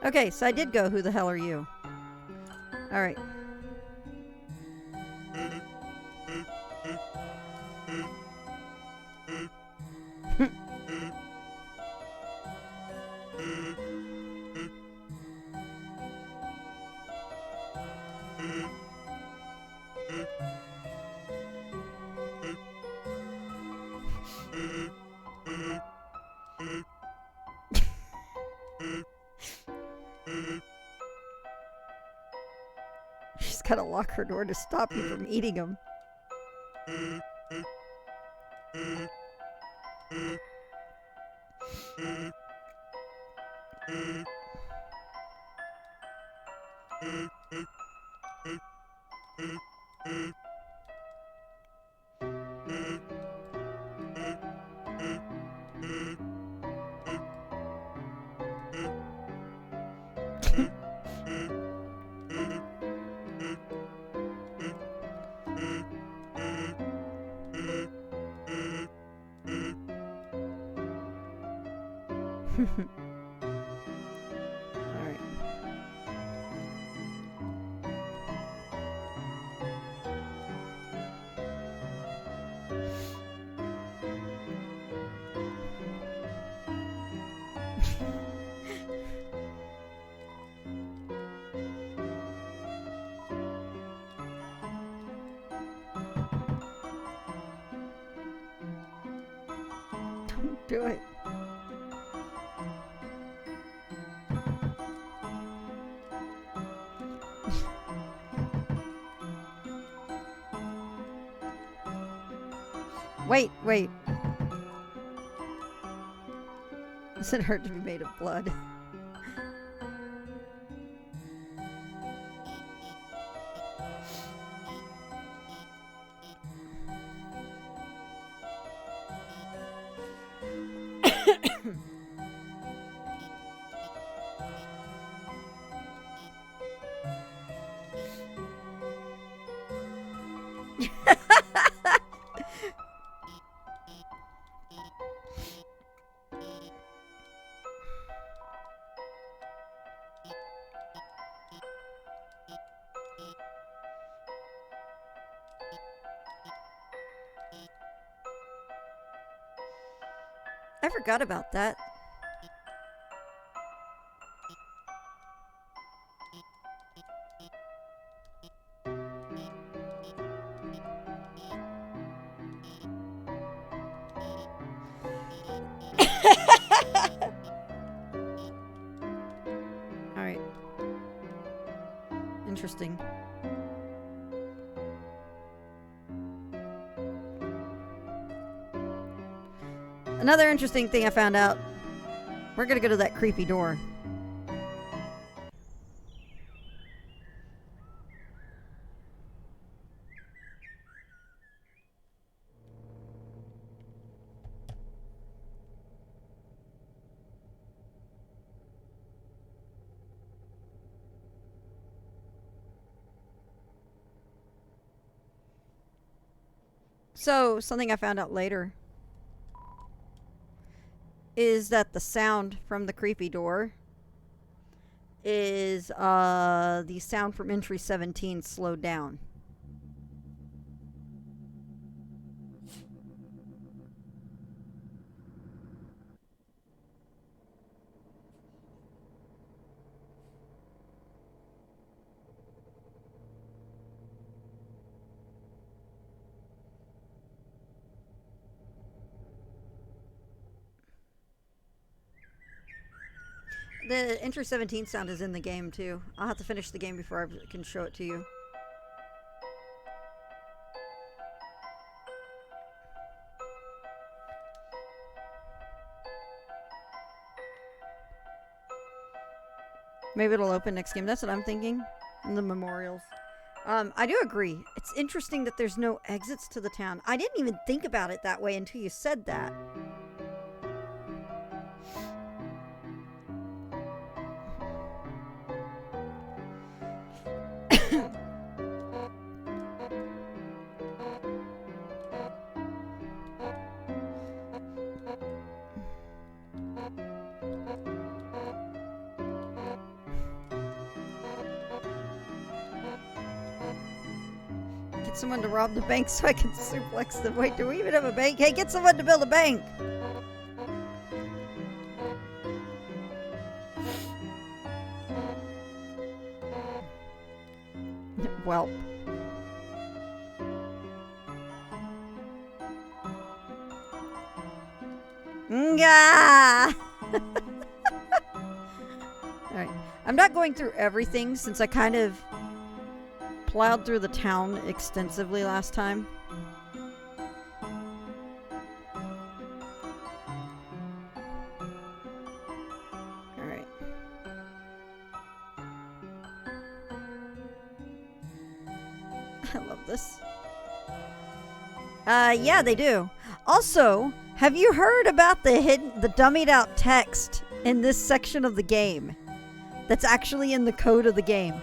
Speaker 1: Okay, so I did go, who the hell are you? Alright. She's gotta lock her door to stop you from eating them. Alright. Don't do it. Wait, wait. Does it hurt to be made of blood? I forgot about that. Alright. Interesting. Another interesting thing I found out. We're gonna go to that creepy door. So, something I found out later is that the sound from the creepy door is the sound from entry 17 slowed down. The Enter 17 sound is in the game too. I'll have to finish the game before I can show it to you. Maybe it'll open next game. That's what I'm thinking. In the memorials. I do agree. It's interesting that there's no exits to the town. I didn't even think about it that way until you said that. Someone to rob the bank so I can suplex them. Wait, do we even have a bank? Hey, get someone to build a bank! Well. Nga! Alright. I'm not going through everything since I kind of plowed through the town extensively last time. Yeah, they do. Also, have you heard about the dummied out text in this section of the game? That's actually in the code of the game.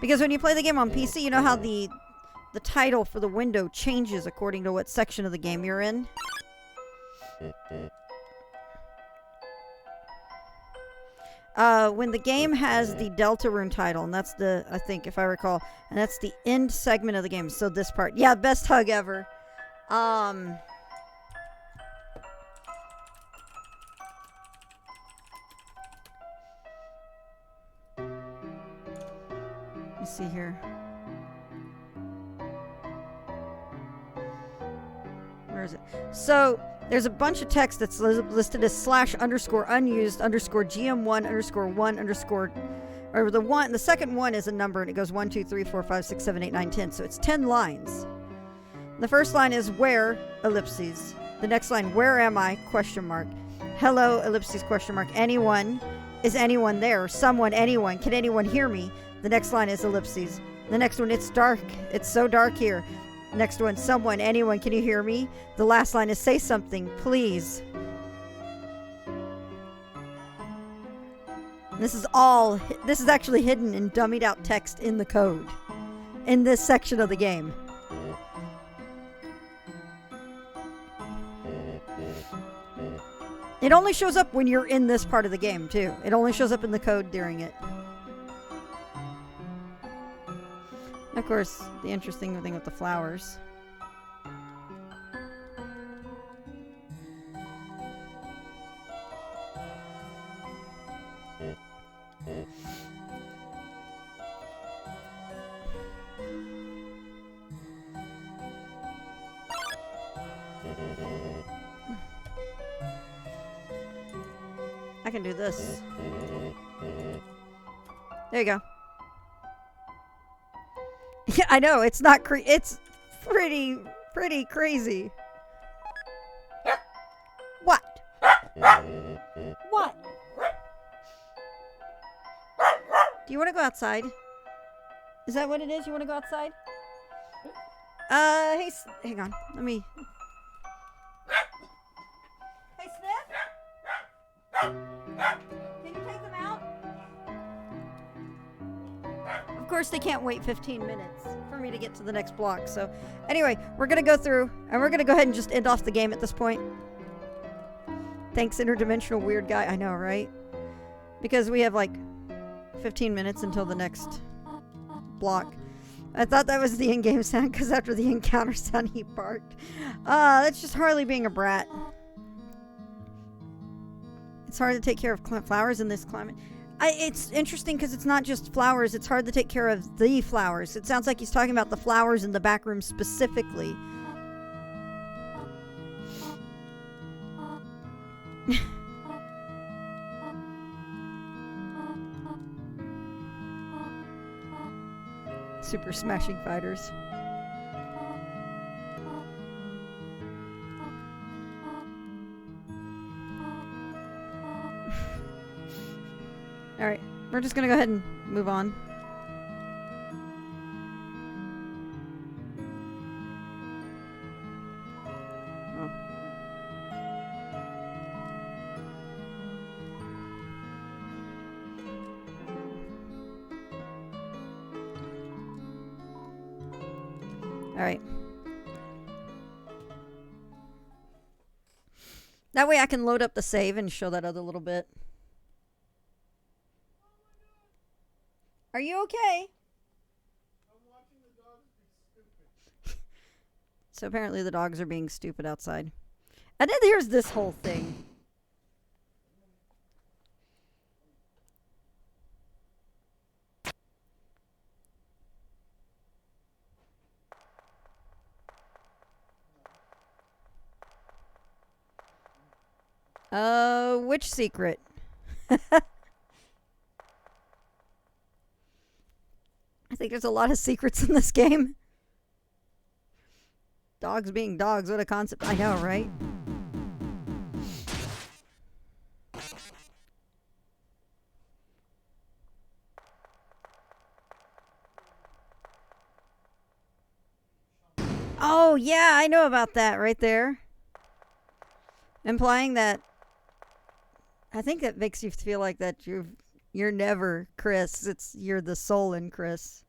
Speaker 1: Because when you play the game on PC, you know how the title for the window changes according to what section of the game you're in? When the game has the Deltarune title, and that's the, I think, if I recall, and that's the end segment of the game, so this part. Yeah, best hug ever. Let me see here. Where is it? So, there's a bunch of text that's listed as /unused_GM1_1_ or the second one is a number and it goes 1, 2, 3, 4, 5, 6, 7, 8, 9, 10. So it's 10 lines. The first line is where, ellipses. The next line, where am I, question mark. Hello, ellipses, question mark. Anyone, is anyone there? Someone, anyone, can anyone hear me? The next line is ellipses. The next one, it's dark. It's so dark here. Next one, someone, anyone, can you hear me? The last line is say something, please. This is actually hidden in dummied out text in the code. In this section of the game. It only shows up when you're in this part of the game, too. It only shows up in the code during it. Of course, the interesting thing with the flowers. I can do this. There you go. Yeah, I know, it's not it's pretty crazy. What? What? Do you want to go outside? Is that what it is? You want to go outside? Hey, hang on. Let me... Hey, Sniff? Can you take them out? Of course, they can't wait 15 minutes for me to get to the next block. So, anyway, we're going to go through, and we're going to go ahead and just end off the game at this point. Thanks, interdimensional weird guy. I know, right? Because we have, like, 15 minutes until the next block. I thought that was the in-game sound, because after the encounter sound, he barked. That's just Harley being a brat. It's hard to take care of flowers in this climate. It's interesting because it's not just flowers. It's hard to take care of the flowers. It sounds like he's talking about the flowers in the back room specifically. Super Smashing Fighters. Alright, we're just gonna go ahead and move on. Oh. Alright. That way I can load up the save and show that other little bit. Are you okay?
Speaker 3: I'm watching the dogs be stupid.
Speaker 1: So apparently the dogs are being stupid outside. And then here's this whole thing. Which secret? I think there's a lot of secrets in this game. Dogs being dogs, what a concept. I know, right? Oh, yeah, I know about that right there. Implying that, I think that makes you feel like that you're never Chris. You're the soul in Chris.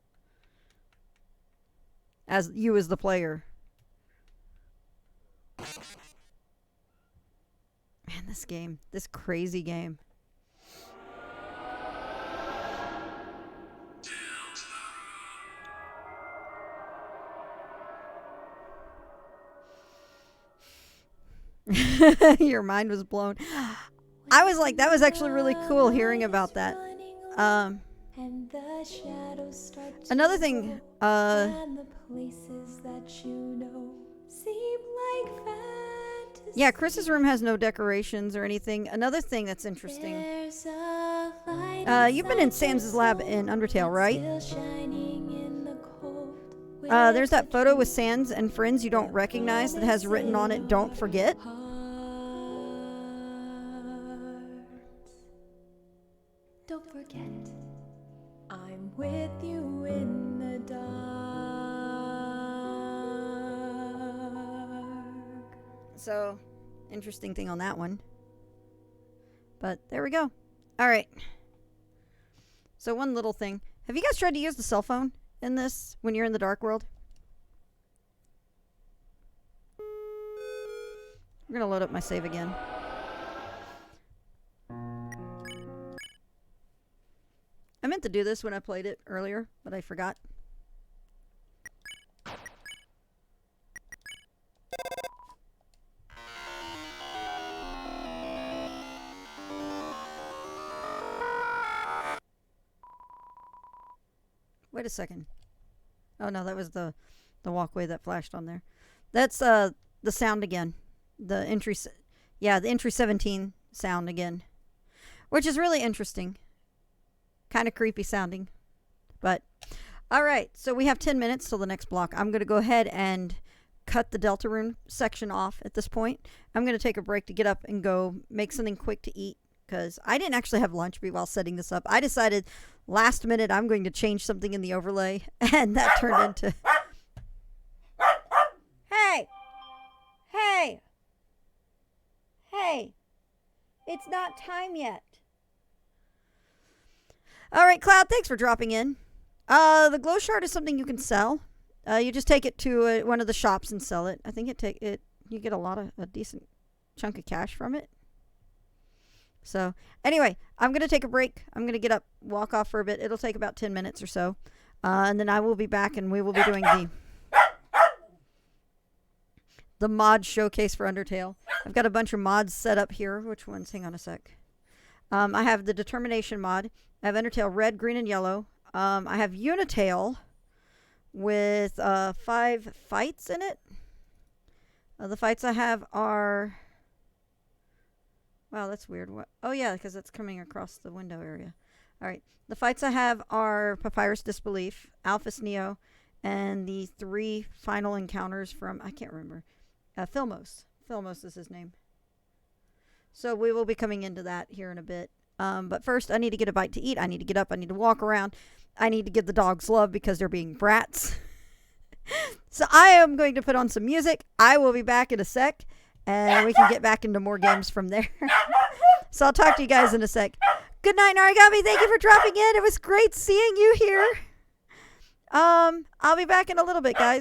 Speaker 1: As you as the player. Man, this crazy game. Your mind was blown. I was like, that was actually really cool hearing about that. Another thing, yeah, Chris's room has no decorations or anything. Another thing that's interesting. You've been in Sans' lab in Undertale, right? There's that photo with Sans and friends you don't recognize that has written on it, "Don't forget."
Speaker 5: Don't forget, I'm with you in the dark.
Speaker 1: So, interesting thing on that one. But there we go. All right. So one little thing. Have you guys tried to use the cell phone in this when you're in the dark world? I'm going to load up my save again. I meant to do this when I played it earlier, but I forgot. Wait a second. Oh no, that was the walkway that flashed on there. That's the sound again. The entry the entry 17 sound again. Which is really interesting. Kind of creepy sounding. But all right, so we have 10 minutes till the next block. I'm going to go ahead and cut the Deltarune section off at this point. I'm going to take a break to get up and go make something quick to eat because I didn't actually have lunch while setting this up. I decided last minute I'm going to change something in the overlay, and that turned into... Hey! Hey! Hey! It's not time yet. All right, Cloud, thanks for dropping in. The glow shard is something you can sell. You just take it to one of the shops and sell it. I think you get a decent chunk of cash from it. So, anyway, I'm going to take a break. I'm going to get up, walk off for a bit. It'll take about 10 minutes or so. And then I will be back and we will be doing the mod showcase for Undertale. I've got a bunch of mods set up here. Which ones? Hang on a sec. I have the Determination mod. I have Undertale Red, Green, and Yellow. I have Unitale with 5 fights in it. The fights I have are... Wow, that's weird. What? Oh, yeah, because it's coming across the window area. All right. The fights I have are Papyrus Disbelief, Alphys Neo, and the 3 final encounters from... I can't remember. Filmos. Filmos is his name. So we will be coming into that here in a bit. But first, I need to get a bite to eat. I need to get up. I need to walk around. I need to give the dogs love because they're being brats. So I am going to put on some music. I will be back in a sec. And we can get back into more games from there. So I'll talk to you guys in a sec. Good night, Narigami. Thank you for dropping in. It was great seeing you here. I'll be back in a little bit, guys.